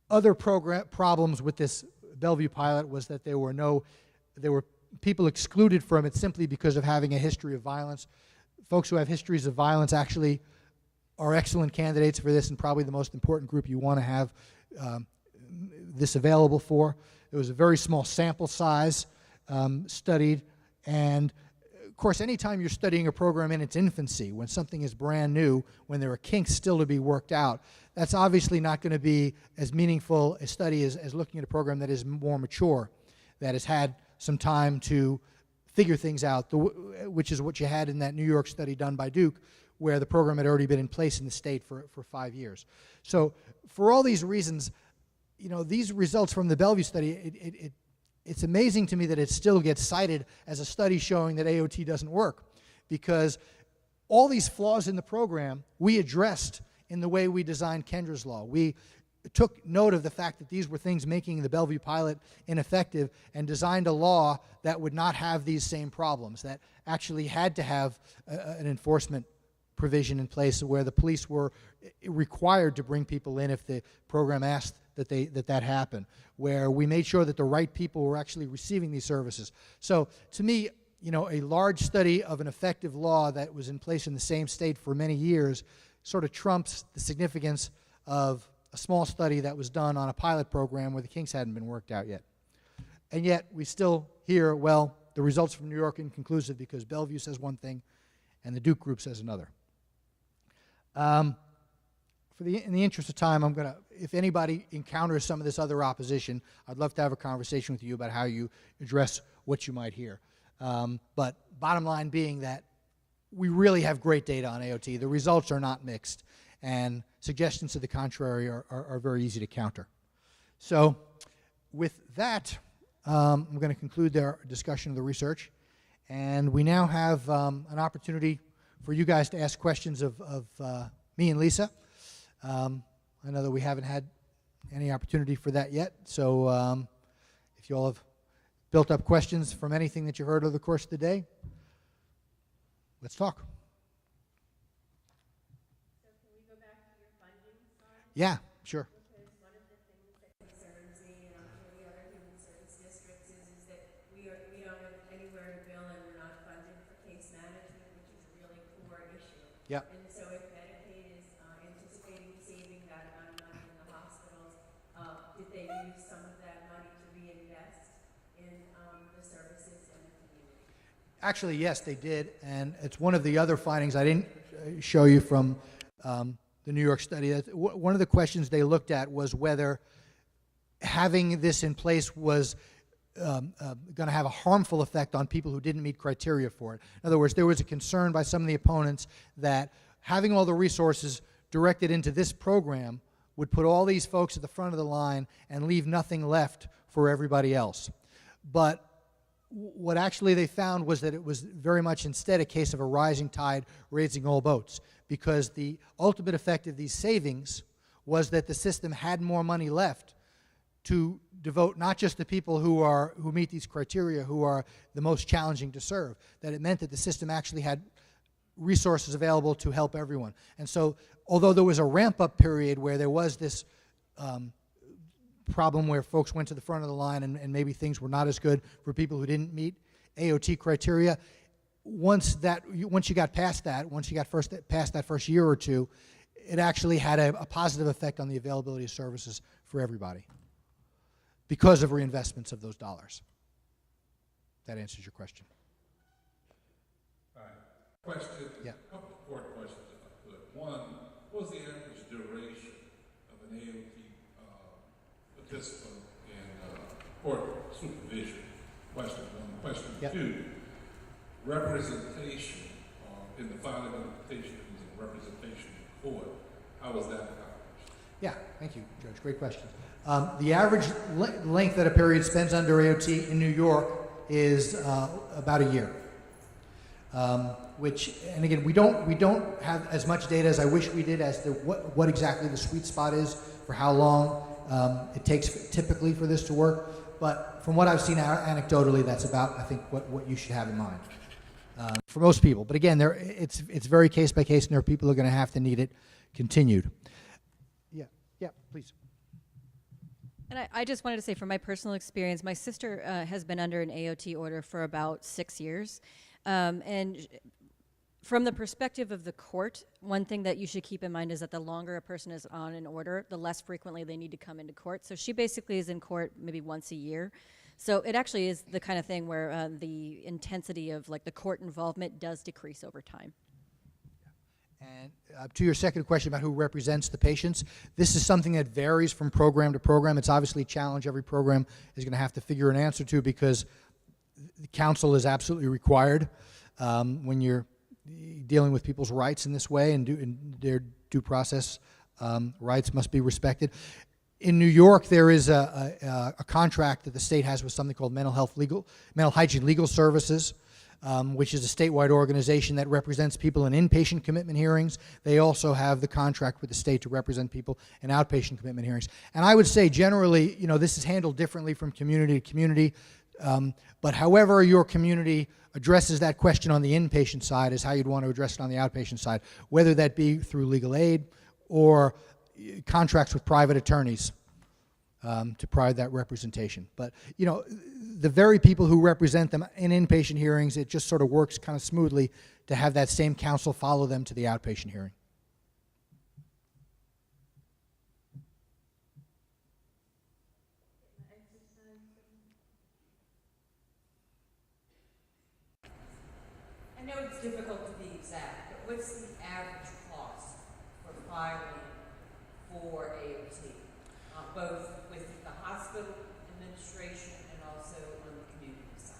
Other problems with this Bellevue pilot was that there were people excluded from it simply because of having a history of violence. Folks who have histories of violence actually are excellent candidates for this, and probably the most important group you want to have this available for. There was a very small sample size studied, and of course, anytime you're studying a program in its infancy, when something is brand new, when there are kinks still to be worked out, that's obviously not going to be as meaningful a study as looking at a program that is more mature, that has had some time to figure things out, which is what you had in that New York study done by Duke, where the program had already been in place in the state for 5 years. So for all these reasons, these results from the Bellevue study, it's amazing to me that it still gets cited as a study showing that AOT doesn't work, because all these flaws in the program we addressed in the way we designed Kendra's Law. We took note of the fact that these were things making the Bellevue pilot ineffective and designed a law that would not have these same problems, that actually had to have an enforcement provision in place where the police were required to bring people in if the program asked that happen, where we made sure that the right people were actually receiving these services. So to me, a large study of an effective law that was in place in the same state for many years sort of trumps the significance of a small study that was done on a pilot program where the kinks hadn't been worked out yet. And yet we still hear, well, the results from New York are inconclusive because Bellevue says one thing and the Duke group says another. In the interest of time, I'm going to, if anybody encounters some of this other opposition, I'd love to have a conversation with you about how you address what you might hear. But bottom line being that we really have great data on AOT. The results are not mixed, and suggestions to the contrary are very easy to counter. So with that, I'm going to conclude our discussion of the research, and we now have an opportunity for you guys to ask questions of me and Lisa. I know that we haven't had any opportunity for that yet, so if you all have built up questions from anything that you heard over the course of the day, let's talk. So can we go back to your funding side? Yeah, sure. Because one of the things that concerns me and I'm sure the other human service districts is that we don't have anywhere to bill and we're not funded for case management, which is a really core issue. Yeah. And so if Medicaid is anticipating saving that amount of money in the hospitals, did they use some of that money to reinvest in the services in the community? Actually, yes, they did, and it's one of the other findings I didn't show you from the New York study. One of the questions they looked at was whether having this in place was going to have a harmful effect on people who didn't meet criteria for it. In other words, there was a concern by some of the opponents that having all the resources directed into this program would put all these folks at the front of the line and leave nothing left for everybody else. But what actually they found was that it was very much instead a case of a rising tide raising all boats, because the ultimate effect of these savings was that the system had more money left to devote not just to people who meet these criteria, who are the most challenging to serve, that it meant that the system actually had resources available to help everyone. And so although there was a ramp-up period where there was this problem where folks went to the front of the line and maybe things were not as good for people who didn't meet AOT criteria, once you got past that, once you got past that first year or two, it actually had a positive effect on the availability of services for everybody because of reinvestments of those dollars. That answers your question. All right. Question. Yeah. A couple of core questions, if I could. One, what was the average duration of an AOT participant in court supervision? Question one. Question Yep. two, representation in the filing of petitions and representation in court. How was that accomplished? Yeah, thank you, Judge. Great question. The average length that a period spends under AOT in New York is about a year. Which, and again, we don't have as much data as I wish we did as to what exactly the sweet spot is for how long it takes typically for this to work. But from what I've seen anecdotally, that's about, I think, what you should have in mind for most people. But again, it's very case by case, and there are people who are going to have to need it continued. Yeah, please. And I just wanted to say, from my personal experience, my sister has been under an AOT order for about 6 years. And from the perspective of the court, one thing that you should keep in mind is that the longer a person is on an order, the less frequently they need to come into court. So she basically is in court maybe once a year. So it actually is the kind of thing where the intensity of like the court involvement does decrease over time. And to your second question about who represents the patients, this is something that varies from program to program. It's obviously a challenge every program is going to have to figure an answer to, because the counsel is absolutely required when you're dealing with people's rights in this way, and their due process rights must be respected. In New York, there is a contract that the state has with something called Mental Hygiene Legal Services, which is a statewide organization that represents people in inpatient commitment hearings. They also have the contract with the state to represent people in outpatient commitment hearings. And I would say generally, this is handled differently from community to community, but however your community addresses that question on the inpatient side is how you'd want to address it on the outpatient side, whether that be through legal aid or contracts with private attorneys to provide that representation. But, the very people who represent them in inpatient hearings, it just sort of works kind of smoothly to have that same counsel follow them to the outpatient hearing. I know it's difficult to be exact, but what's the average cost for filing for AOT, both with the hospital administration and also on the community side?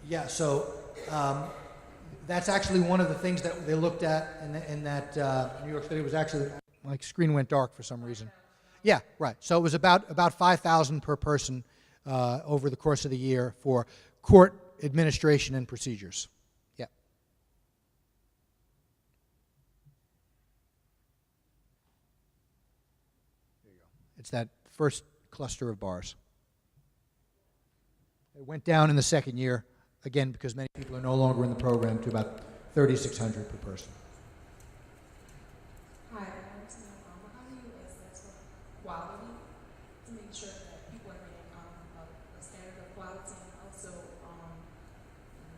Yeah, so that's actually one of the things that they looked at in that New York City. It was actually, my screen went dark for some reason. Yeah, right. So it was about $5,000 per person over the course of the year for court administration and procedures. Yeah. There you go. It's that first cluster of bars. It went down in the second year, again, because many people are no longer in the program, to about $3,600 per person. Hi, how do you assess quality to make sure that people are getting a standard of quality, and also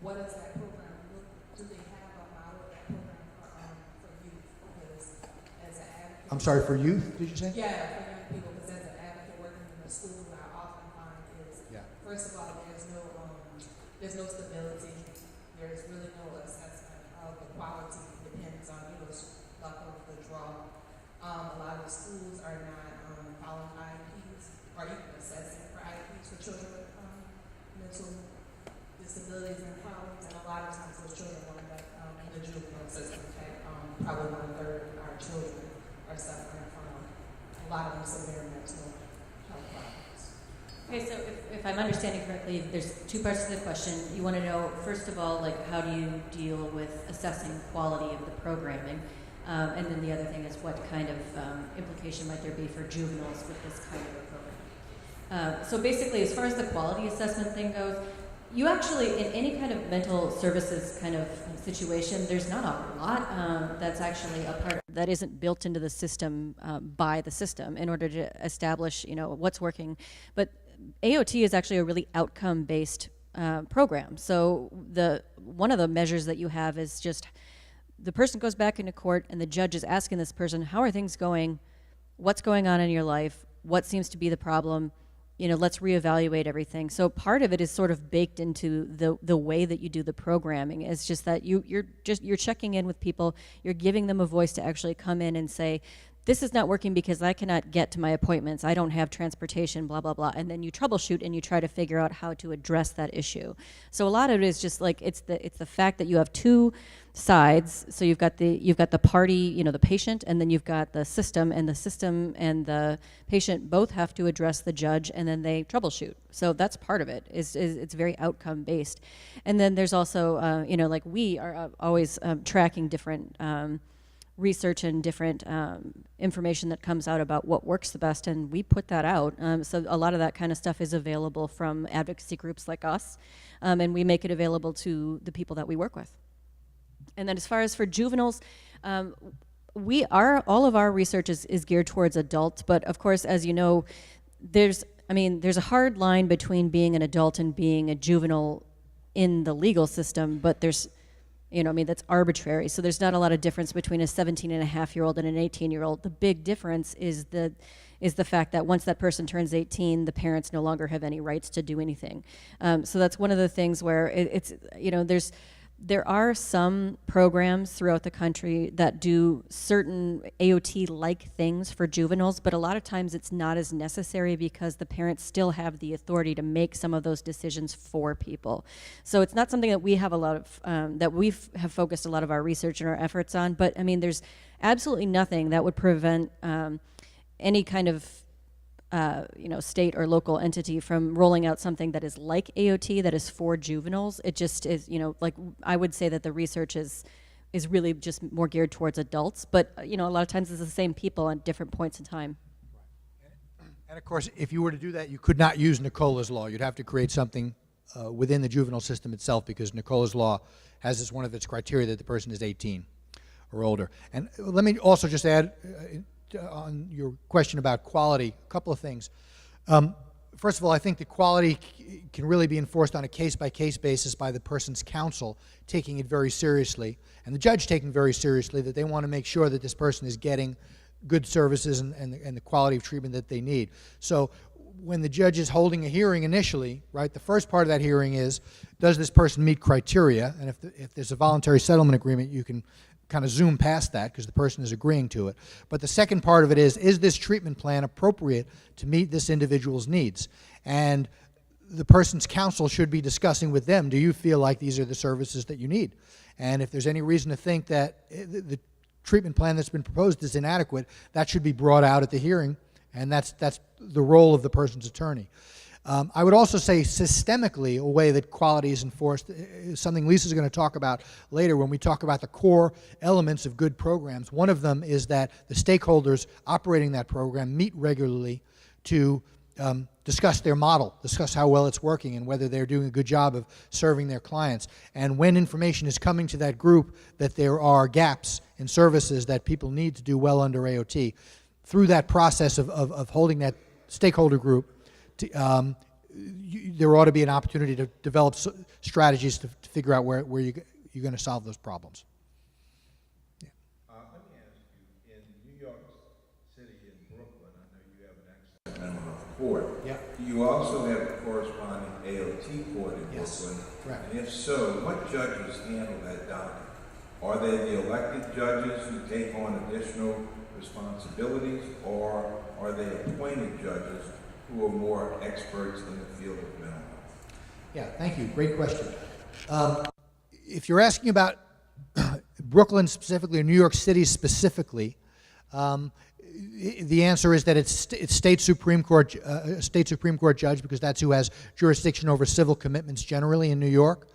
what does that program look? Do they have a model of that program for youth? Because as an advocate, I'm sorry, for youth, did you say? yeah, for young people, because as an advocate working in the school, what I often find is, first of all, there's no stability. There's really no assessment of the quality. It depends on, luck of the draw. A lot of the schools are not following IEPs or even assessing for IEPs for children with mental disabilities and problems. And a lot of times those children wind up in the juvenile system. In fact, probably 1/3 of our children are suffering from a lot of them severe mental health problems. Okay, so if I'm understanding correctly, there's two parts to the question. You want to know, first of all, like, how do you deal with assessing quality of the programming? And then the other thing is, what kind of implication might there be for juveniles with this kind of a program? So basically, as far as the quality assessment thing goes, you actually, in any kind of mental services kind of situation, there's not a lot that's actually a part that isn't built into the system by the system in order to establish, what's working. But AOT is actually a really outcome-based program. So one of the measures that you have is just the person goes back into court and the judge is asking this person, how are things going? What's going on in your life? What seems to be the problem? Let's reevaluate everything. So part of it is sort of baked into the way that you do the programming. It's just that you're checking in with people, you're giving them a voice to actually come in and say, this is not working because I cannot get to my appointments, I don't have transportation, blah, blah, blah. And then you troubleshoot and you try to figure out how to address that issue. So a lot of it is just like, it's the fact that you have two sides. So you've got the party, the patient, and then you've got the system and the patient both have to address the judge, and then they troubleshoot. So that's part of it. It's very outcome based. And then there's also, like we are always tracking different research and different information that comes out about what works the best, and we put that out. So a lot of that kind of stuff is available from advocacy groups like us, and we make it available to the people that we work with. And then as far as for juveniles, all of our research is geared towards adults, but of course, as you know, there's a hard line between being an adult and being a juvenile in the legal system, but there's, that's arbitrary. So there's not a lot of difference between a 17-and-a-half-year-old and an 18-year-old. The big difference is the fact that once that person turns 18, the parents no longer have any rights to do anything. So that's one of the things where there are some programs throughout the country that do certain AOT-like things for juveniles, but a lot of times it's not as necessary because the parents still have the authority to make some of those decisions for people. So it's not something that we have have focused a lot of our research and our efforts on, but there's absolutely nothing that would prevent any kind of state or local entity from rolling out something that is like AOT, that is for juveniles. It just is, I would say that the research is really just more geared towards adults, but a lot of times it's the same people at different points in time. And of course, if you were to do that, you could not use Nicola's law. You'd have to create something within the juvenile system itself, because Nicola's law has as one of its criteria that the person is 18 or older. And let me also just add, on your question about quality, a couple of things. First of all, I think that quality can really be enforced on a case-by-case basis by the person's counsel taking it very seriously, and the judge taking very seriously that they want to make sure that this person is getting good services and the quality of treatment that they need. So when the judge is holding a hearing initially, right, the first part of that hearing is, does this person meet criteria? And if there's a voluntary settlement agreement, you can kind of zoom past that because the person is agreeing to it. But the second part of it is this treatment plan appropriate to meet this individual's needs? And the person's counsel should be discussing with them, do you feel like these are the services that you need? And if there's any reason to think that the treatment plan that's been proposed is inadequate, that should be brought out at the hearing, and that's the role of the person's attorney. I would also say systemically, a way that quality is enforced is something Lisa's going to talk about later when we talk about the core elements of good programs. One of them is that the stakeholders operating that program meet regularly to discuss their model, discuss how well it's working and whether they're doing a good job of serving their clients. And when information is coming to that group that there are gaps in services that people need to do well under AOT, through that process of holding that stakeholder group, there ought to be an opportunity to develop strategies to figure out where you're going to solve those problems. Let me ask you, in New York City and Brooklyn, I know you have an excellent mental health court. Yeah. You also have a corresponding AOT court in Brooklyn. Right. And if so, what judges handle that docket? Are they the elected judges who take on additional responsibilities, or are they appointed judges who are more experts in the field of mental health? Yeah, thank you. Great question. If you're asking about Brooklyn specifically, or New York City specifically, the answer is that it's state Supreme Court judge, because that's who has jurisdiction over civil commitments generally in New York.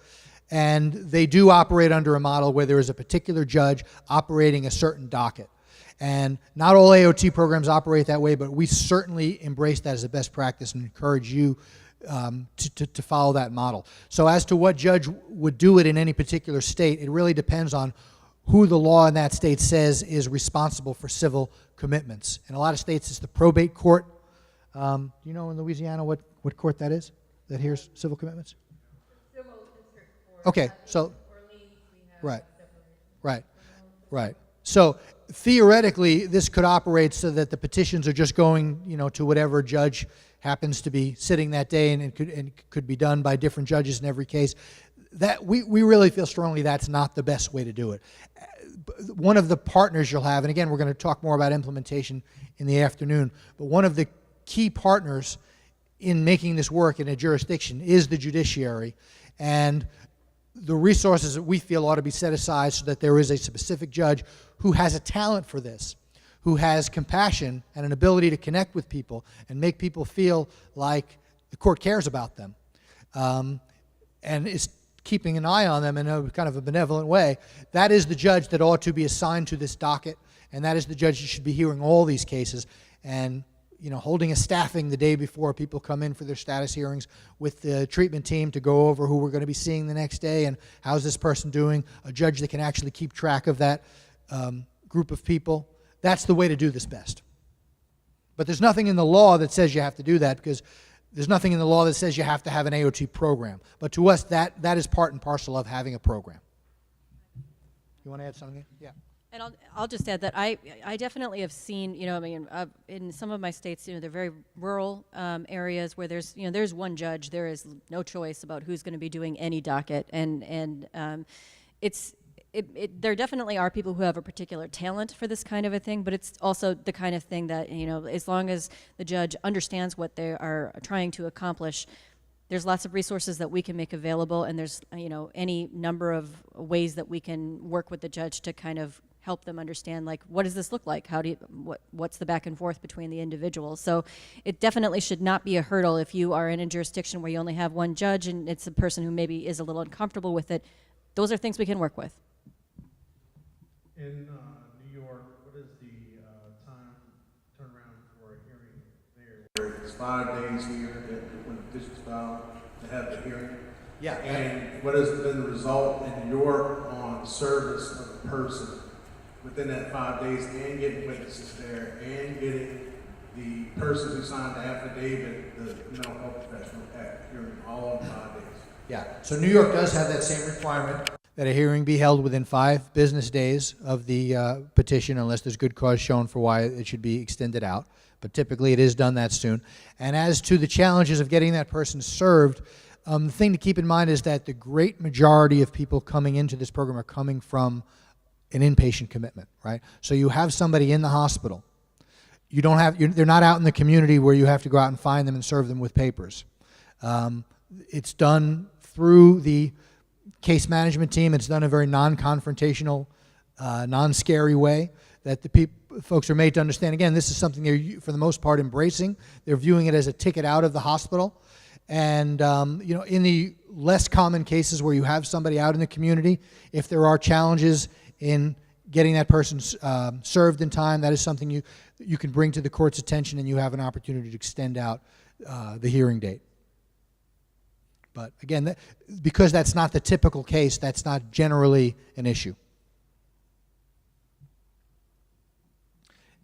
And they do operate under a model where there is a particular judge operating a certain docket. And not all AOT programs operate that way, but we certainly embrace that as a best practice and encourage you to follow that model. So as to what judge would do it in any particular state, it really depends on who the law in that state says is responsible for civil commitments. In a lot of states, it's the probate court. Do you know in Louisiana what court that is that hears civil commitments? Civil district court. Okay, so, Orleans, we have right. So theoretically, this could operate so that the petitions are just going, to whatever judge happens to be sitting that day, and it could be done by different judges in every case. That we really feel strongly that's not the best way to do it. One of the partners you'll have, and again, we're going to talk more about implementation in the afternoon, but one of the key partners in making this work in a jurisdiction is the judiciary, and the resources that we feel ought to be set aside so that there is a specific judge who has a talent for this, who has compassion and an ability to connect with people and make people feel like the court cares about them, and is keeping an eye on them in a kind of a benevolent way, that is the judge that ought to be assigned to this docket, and that is the judge that should be hearing all these cases, and holding a staffing the day before people come in for their status hearings with the treatment team to go over who we're going to be seeing the next day and how's this person doing, a judge that can actually keep track of that group of people. That's the way to do this best. But there's nothing in the law that says you have to do that, because there's nothing in the law that says you have to have an AOT program. But to us, that is part and parcel of having a program. You want to add something? Yeah. And I'll just add that I definitely have seen, in some of my states, they're very rural areas where there's one judge, there is no choice about who's going to be doing any docket, and there definitely are people who have a particular talent for this kind of a thing, but it's also the kind of thing that, as long as the judge understands what they are trying to accomplish, there's lots of resources that we can make available, and there's, any number of ways that we can work with the judge to kind of help them understand, like, what does this look like? What's the back and forth between the individuals? So it definitely should not be a hurdle if you are in a jurisdiction where you only have one judge and it's a person who maybe is a little uncomfortable with it. Those are things we can work with. In New York, what is the time turnaround for a hearing there? It's 5 days here when the petition's filed to have the hearing. Yeah. And what has been the result in New York on service of a person within that 5 days, and getting witnesses there, and getting the person who signed the affidavit, the mental health professional, at hearing all in 5 days? Yeah. So New York does have that same requirement, that a hearing be held within 5 business days of the petition, unless there's good cause shown for why it should be extended out. But typically it is done that soon. And as to the challenges of getting that person served, the thing to keep in mind is that the great majority of people coming into this program are coming from an inpatient commitment, right? So you have somebody in the hospital. They're not out in the community where you have to go out and find them and serve them with papers. It's done through the case management team. It's done in a very non-confrontational, non-scary way that the folks are made to understand. Again, this is something they're, for the most part, embracing. They're viewing it as a ticket out of the hospital. And, in the less common cases where you have somebody out in the community, if there are challenges in getting that person served in time, that is something you can bring to the court's attention, and you have an opportunity to extend out the hearing date. But again, because that's not the typical case, that's not generally an issue.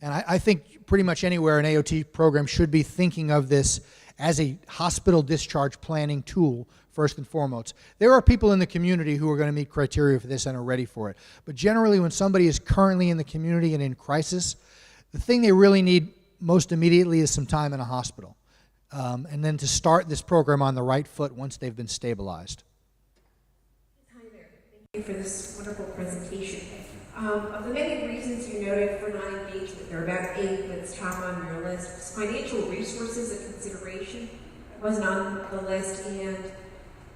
And I think pretty much anywhere an AOT program should be thinking of this as a hospital discharge planning tool, first and foremost. There are people in the community who are going to meet criteria for this and are ready for it. But generally, when somebody is currently in the community and in crisis, the thing they really need most immediately is some time in a hospital. And then to start this program on the right foot once they've been stabilized. Hi there. Thank you for this wonderful presentation. Of the many reasons you noted for non-engagement, there are about 8 that's top on your list. Was financial resources a consideration? It wasn't on the list, and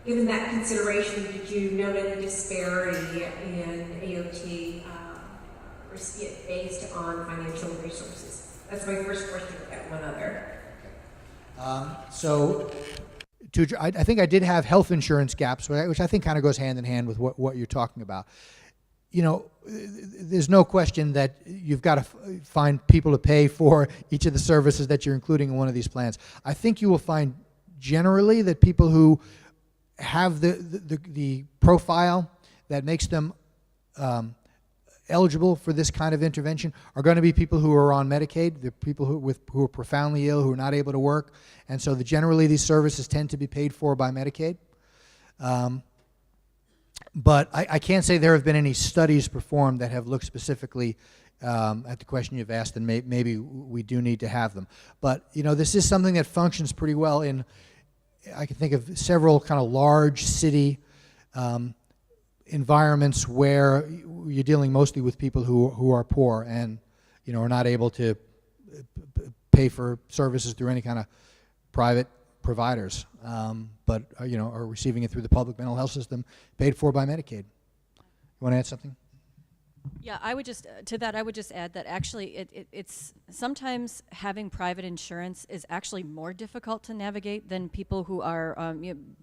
given that consideration, did you note any disparity in AOT recipient based on financial resources? That's my first question. I've got one other. I think I did have health insurance gaps, which I think kind of goes hand in hand with what you're talking about. There's no question that you've got to find people to pay for each of the services that you're including in one of these plans. I think you will find generally that people who have the profile that makes them eligible for this kind of intervention are going to be people who are on Medicaid. They're people who are profoundly ill, who are not able to work, and so generally these services tend to be paid for by Medicaid. But I can't say there have been any studies performed that have looked specifically at the question you've asked, and maybe we do need to have them. But this is something that functions pretty well in, I can think of several kind of large city environments where you're dealing mostly with people who are poor and are not able to pay for services through any kind of private providers, but are receiving it through the public mental health system paid for by Medicaid. You want to add something? Yeah, I would just to that I would just add that actually it's sometimes having private insurance is actually more difficult to navigate than people who are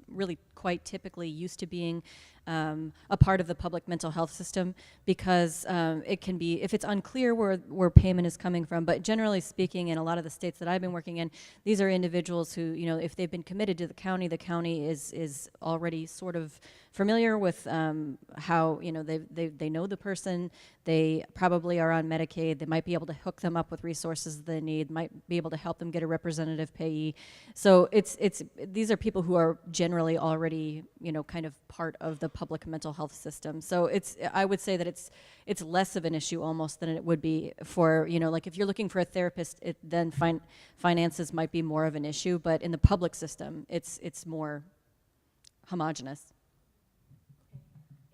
really quite typically used to being a part of the public mental health system, because it can be, if it's unclear where payment is coming from. But generally speaking, in a lot of the states that I've been working in, these are individuals who, if they've been committed to the county is already sort of familiar with how, they know the person, they probably are on Medicaid, they might be able to hook them up with resources they need, might be able to help them get a representative payee. So these are people who are generally already, kind of part of the public mental health system. So I would say that it's less of an issue almost than it would be for, like if you're looking for a therapist, then finances might be more of an issue, but in the public system, it's more homogenous.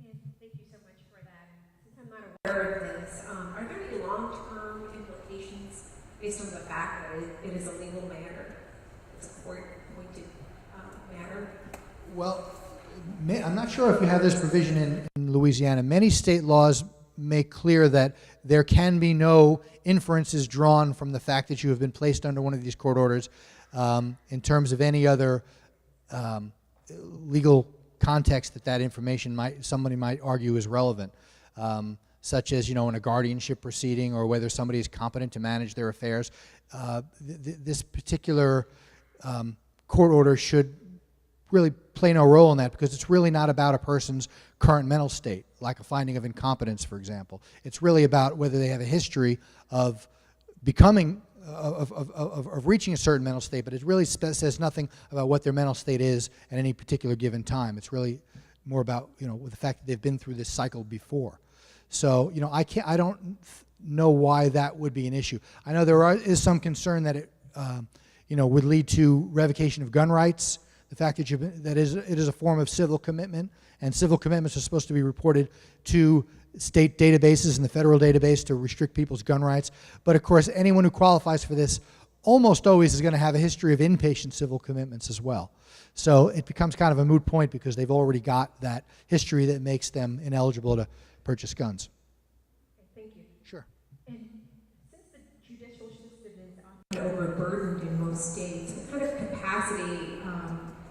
And thank you so much for that. And since I'm not aware of this, are there any long-term implications based on the fact that it is a legal matter? It's a court-appointed matter? Well, I'm not sure if you have this provision in Louisiana. Many state laws make clear that there can be no inferences drawn from the fact that you have been placed under one of these court orders in terms of any other legal context that information somebody might argue is relevant, such as in a guardianship proceeding or whether somebody is competent to manage their affairs. This particular court order should really play no role in that, because it's really not about a person's current mental state, like a finding of incompetence, for example. It's really about whether they have a history of becoming, of reaching a certain mental state, but it really says nothing about what their mental state is at any particular given time. It's really more about, with the fact that they've been through this cycle before. So, I don't know why that would be an issue. I know there is some concern that it, would lead to revocation of gun rights. The fact that it is a form of civil commitment, and civil commitments are supposed to be reported to state databases and the federal database to restrict people's gun rights. But of course, anyone who qualifies for this almost always is going to have a history of inpatient civil commitments as well. So it becomes kind of a moot point because they've already got that history that makes them ineligible to purchase guns. Thank you. Sure. And since the judicial system is overburdened in most states, what kind of capacity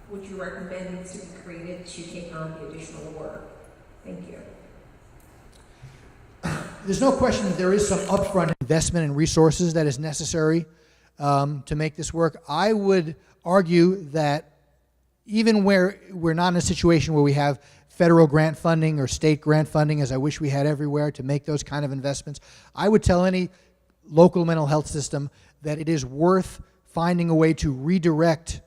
would you recommend needs to be created to take on the additional work? Thank you. There's no question that there is some upfront investment in resources that is necessary to make this work. I would argue that even where we're not in a situation where we have federal grant funding or state grant funding, as I wish we had everywhere, to make those kind of investments, I would tell any local mental health system that it is worth finding a way to redirect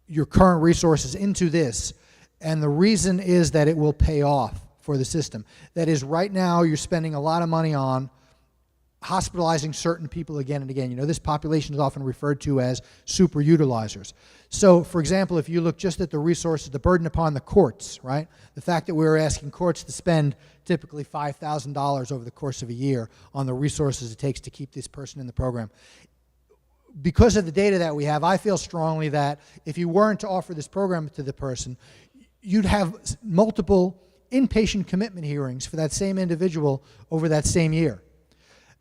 your current resources into this, and the reason is that it will pay off for the system. That is, right now you're spending a lot of money on hospitalizing certain people again and again. This population is often referred to as super utilizers. So, for example, if you look just at the resources, the burden upon the courts, right? The fact that we're asking courts to spend typically $5,000 over the course of a year on the resources it takes to keep this person in the program. Because of the data that we have, I feel strongly that if you weren't to offer this program to the person, you'd have multiple inpatient commitment hearings for that same individual over that same year.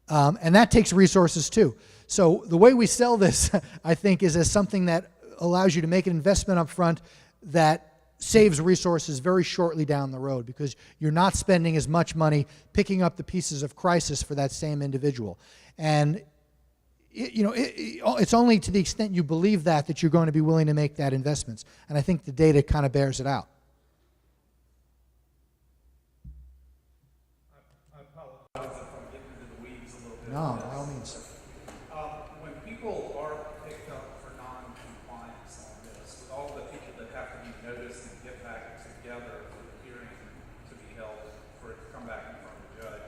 And that takes resources too. So the way we sell this, I think, is as something that allows you to make an investment up front that saves resources very shortly down the road, because you're not spending as much money picking up the pieces of crisis for that same individual. And it's only to the extent you believe that you're going to be willing to make that investments. And I think the data kind of bears it out. I apologize if I'm getting into the weeds a little bit. No, by all means. When people are picked up for non-compliance on this, with all the people that have to be noticed and get back together for the hearing to be held, for it to come back in front of the judge,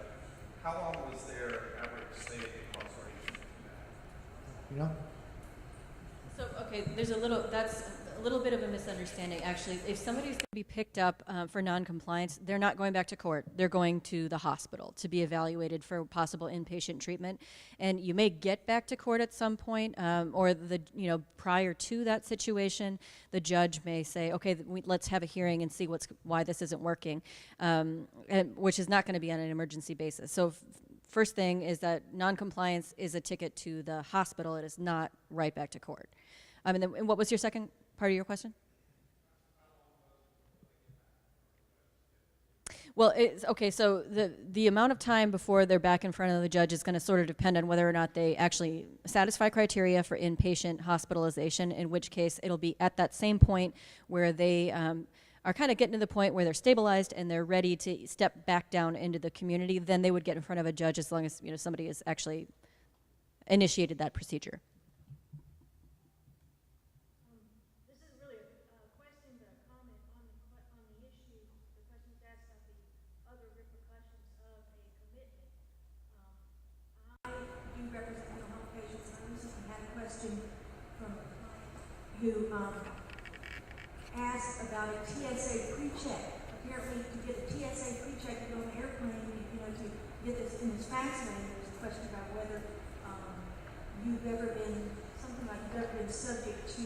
how long was their average stay of incarceration? You know? So, okay, there's a little, that's a little bit of a misunderstanding, actually. If somebody's going to be picked up for noncompliance, they're not going back to court. They're going to the hospital to be evaluated for possible inpatient treatment. And you may get back to court at some point, or prior to that situation, the judge may say, okay, let's have a hearing and see why this isn't working, which is not going to be on an emergency basis. So first thing is that noncompliance is a ticket to the hospital. It is not right back to court. And what was your second part of your question? Well, so the amount of time before they're back in front of the judge is going to sort of depend on whether or not they actually satisfy criteria for inpatient hospitalization, in which case it'll be at that same point where they are kind of getting to the point where they're stabilized and they're ready to step back down into the community. Then they would get in front of a judge as long as somebody has actually initiated that procedure. Who asked about a TSA pre-check. Apparently, to get a TSA pre-check to go on an airplane, to get this, in this fascinating, there's a question about whether you've ever been subject to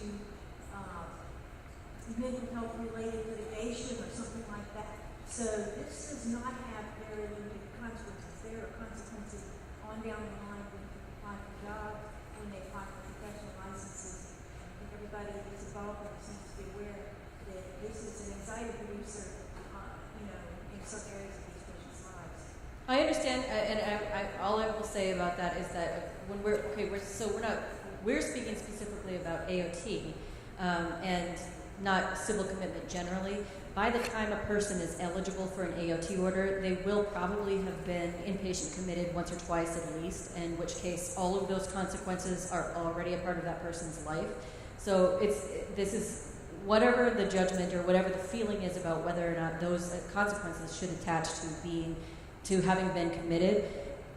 mental health related litigation or something like that. So this does not have very limited consequences. There are consequences on down the line when people apply for jobs, when they apply for professional licenses. Everybody that's involved in it seems to be aware that this is an anxiety producer, in some areas of these patients' lives. I understand, and all I will say about that is that when we're speaking specifically about AOT and not civil commitment generally. By the time a person is eligible for an AOT order, they will probably have been inpatient committed once or twice at least, in which case all of those consequences are already a part of that person's life. So this is whatever the judgment or whatever the feeling is about whether or not those consequences should attach to having been committed.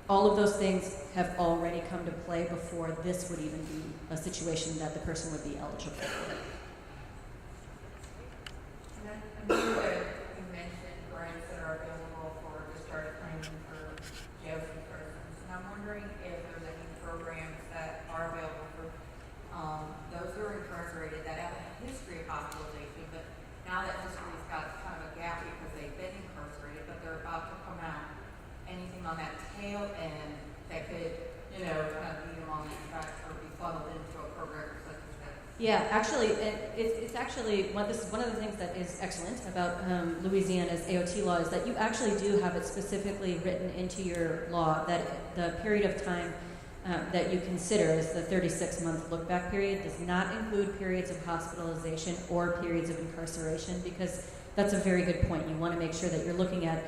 All of those things have already come to play before this would even be a situation that the person would be eligible for. You mentioned grants that are available for discharge training for jails and prisons, and I'm wondering if there's any programs that are available for those who are incarcerated that have a history of hospitalization, but now that history's got kind of a gap because they've been incarcerated, but they're about to come out. Anything on that tail end that could, kind of lead them on that track or be funneled into a program such as that? Yeah, actually, it's actually this is one of the things that is excellent about Louisiana's AOT law is that you actually do have it specifically written into your law that the period of time that you consider as the 36-month look-back period does not include periods of hospitalization or periods of incarceration, because that's a very good point. You want to make sure that you're looking at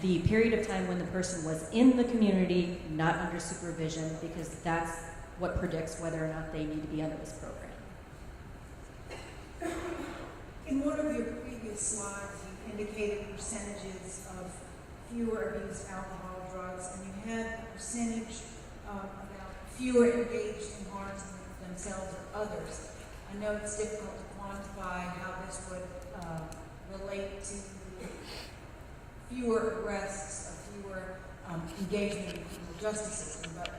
the period of time when the person was in the community, not under supervision, because that's what predicts whether or not they need to be under this program. In one of your previous slides, you indicated percentages of fewer abused alcohol, drugs, and you had a percentage about fewer engaged in harms themselves or others. I know it's difficult to quantify how this would relate to fewer arrests or fewer engagement in the criminal justice system, but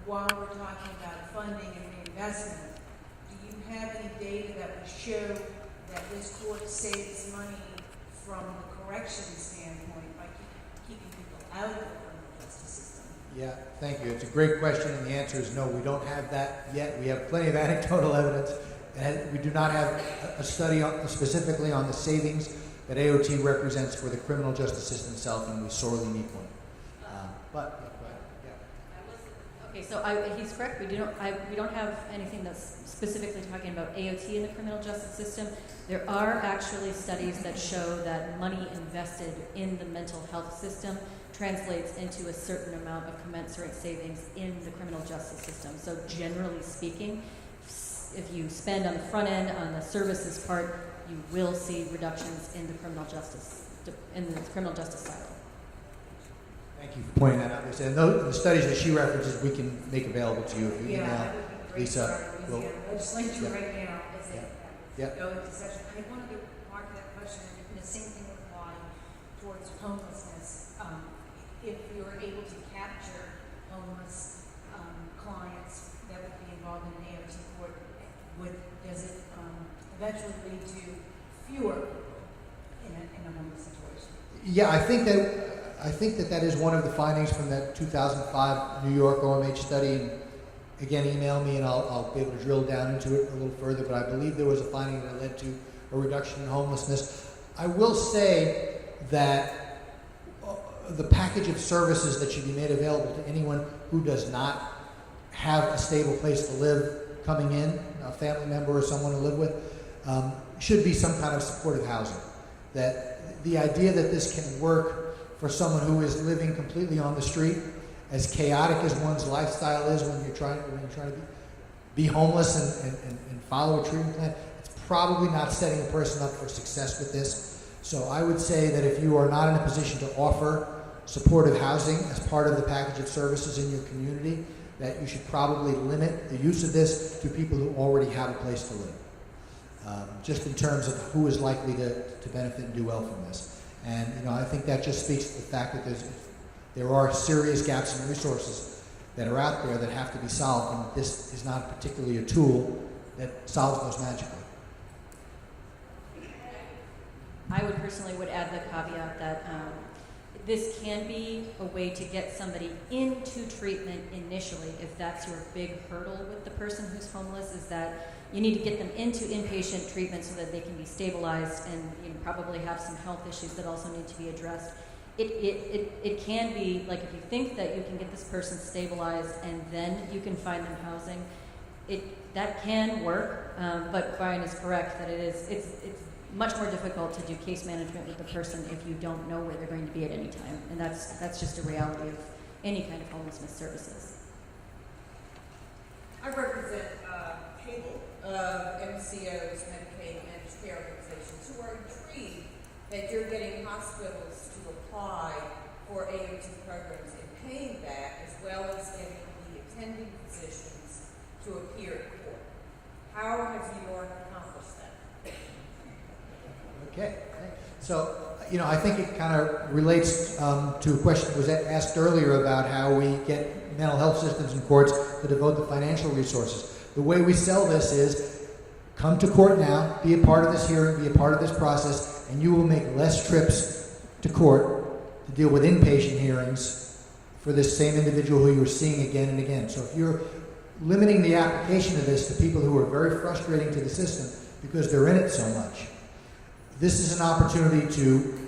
while we're talking about funding and reinvestment, do you have any data that would show that this court saves money from the correction standpoint by keeping people out of the criminal justice system? Yeah, thank you. It's a great question, and the answer is no, we don't have that yet. We have plenty of anecdotal evidence, and we do not have a study specifically on the savings that AOT represents for the criminal justice system itself, and we sorely need one. Okay, so he's correct. We don't have anything that's specifically talking about AOT in the criminal justice system. There are actually studies that show that money invested in the mental health system translates into a certain amount of commensurate savings in the criminal justice system. So generally speaking, if you spend on the front end, on the services part, you will see reductions in the criminal justice silo. Thank you for pointing that out, Lisa. And the studies that she references, we can make available to you if you email Lisa. Legislature right now is Yeah. go into session. I wanted to mark that question, and the same thing would apply towards homelessness. If you're able to capture homeless clients that would be involved in an AOT court, does it eventually lead to fewer in a homeless situation? Yeah, I think that is one of the findings from that 2005 New York OMH study. And again, email me and I'll be able to drill down into it a little further. But I believe there was a finding that led to a reduction in homelessness. I will say that the package of services that should be made available to anyone who does not have a stable place to live coming in, a family member or someone to live with, should be some kind of supportive housing. That the idea that this can work for someone who is living completely on the street, as chaotic as one's lifestyle is when you're trying to be homeless and follow a treatment plan, it's probably not setting a person up for success with this. So I would say that if you are not in a position to offer supportive housing as part of the package of services in your community, that you should probably limit the use of this to people who already have a place to live. Just in terms of who is likely to benefit and do well from this. And I think that just speaks to the fact that there are serious gaps in resources that are out there that have to be solved, and this is not particularly a tool that solves those magically. I would personally add the caveat that this can be a way to get somebody into treatment initially, if that's your big hurdle with the person who's homeless, is that you need to get them into inpatient treatment so that they can be stabilized and probably have some health issues that also need to be addressed. It can be, like, if you think that you can get this person stabilized and then you can find them housing, that can work, but Brian is correct that it's much more difficult to do case management with the person if you don't know where they're going to be at any time, and that's just a reality of any kind of homelessness services. I represent a table of MCOs, Medicaid managed care organizations, who are intrigued that you're getting hospitals to apply for AOT programs and paying that, as well as getting the attending physicians to appear in court. How has New York accomplished that? Okay. So, I think it kind of relates to a question that was asked earlier about how we get mental health systems and courts to devote the financial resources. The way we sell this is come to court now, be a part of this hearing, be a part of this process, and you will make less trips to court to deal with inpatient hearings for this same individual who you're seeing again and again. So if you're limiting the application of this to people who are very frustrating to the system because they're in it so much, this is an opportunity to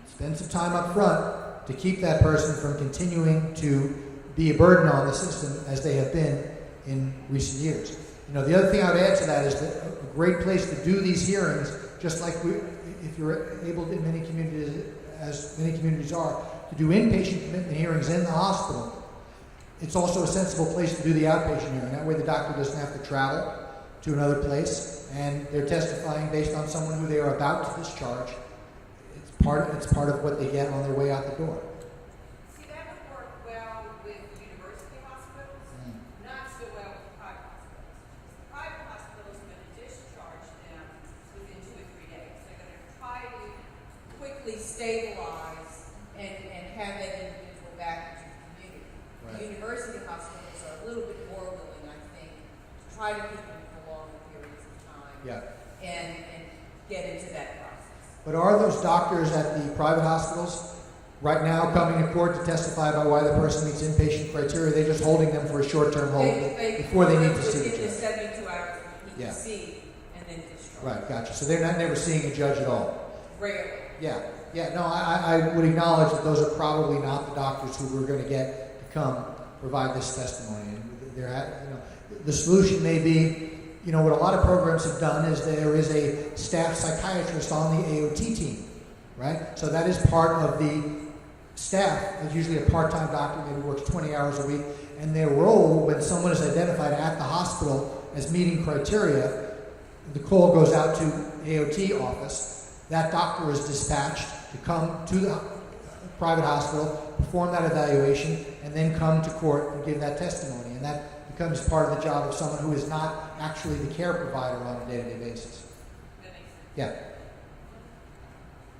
spend some time up front to keep that person from continuing to be a burden on the system as they have been in recent years. The other thing I would add to that is that a great place to do these hearings, just like if you're able in many communities, as many communities are, to do inpatient commitment hearings in the hospital, it's also a sensible place to do the outpatient hearing. That way the doctor doesn't have to travel to another place, and they're testifying based on someone who they are about to discharge. It's part of what they get on their way out the door. See, that would work well with university hospitals, not so well with private hospitals. Private hospitals are going to discharge them within 2 or 3 days. They're going to try to quickly stabilize and have that individual back into the community. Right. The university hospitals are a little bit more willing, I think, to try to keep them for longer periods of time. Yeah. And get into that process. But are those doctors at the private hospitals right now coming to court to testify about why the person meets inpatient criteria? They're just holding them for a short-term hold before they need to see the Within the judge. 72 hours of the PPC and then discharge. Right, gotcha. So they're not never seeing a judge at all. Rarely. Yeah. No, I would acknowledge that those are probably not the doctors who we're going to get to come provide this testimony. And the solution may be, what a lot of programs have done is there is a staff psychiatrist on the AOT team, right? So that is part of the staff. It's usually a part-time doctor, maybe works 20 hours a week, and their role when someone is identified at the hospital as meeting criteria, the call goes out to AOT office. That doctor is dispatched to come to the private hospital, perform that evaluation, and then come to court and give that testimony. And becomes part of the job of someone who is not actually the care provider on a day-to-day basis. That makes sense. Yeah.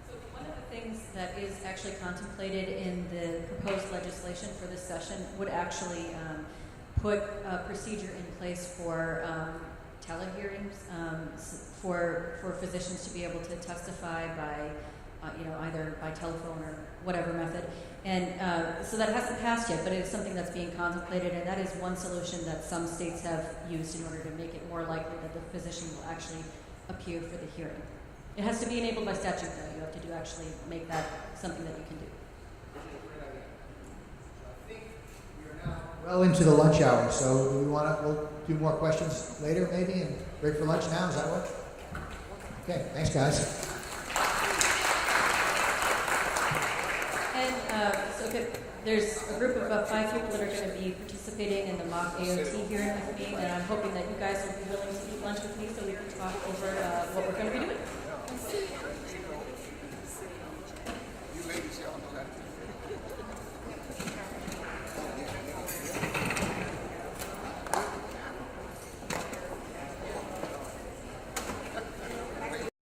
So one of the things that is actually contemplated in the proposed legislation for this session would actually put a procedure in place for telehearings for physicians to be able to testify by, either by telephone or whatever method. And so that hasn't passed yet, but it is something that's being contemplated, and that is one solution that some states have used in order to make it more likely that the physician will actually appear for the hearing. It has to be enabled by statute, though. You have to actually make that something that you can do. Well into the lunch hour, so do we we'll do more questions later maybe and break for lunch now, does that work? Okay, thanks guys. And there's a group of about 5 people that are going to be participating in the mock AOT hearing with me, and I'm hoping that you guys will be willing to eat lunch with me so we can talk over what we're going to be doing.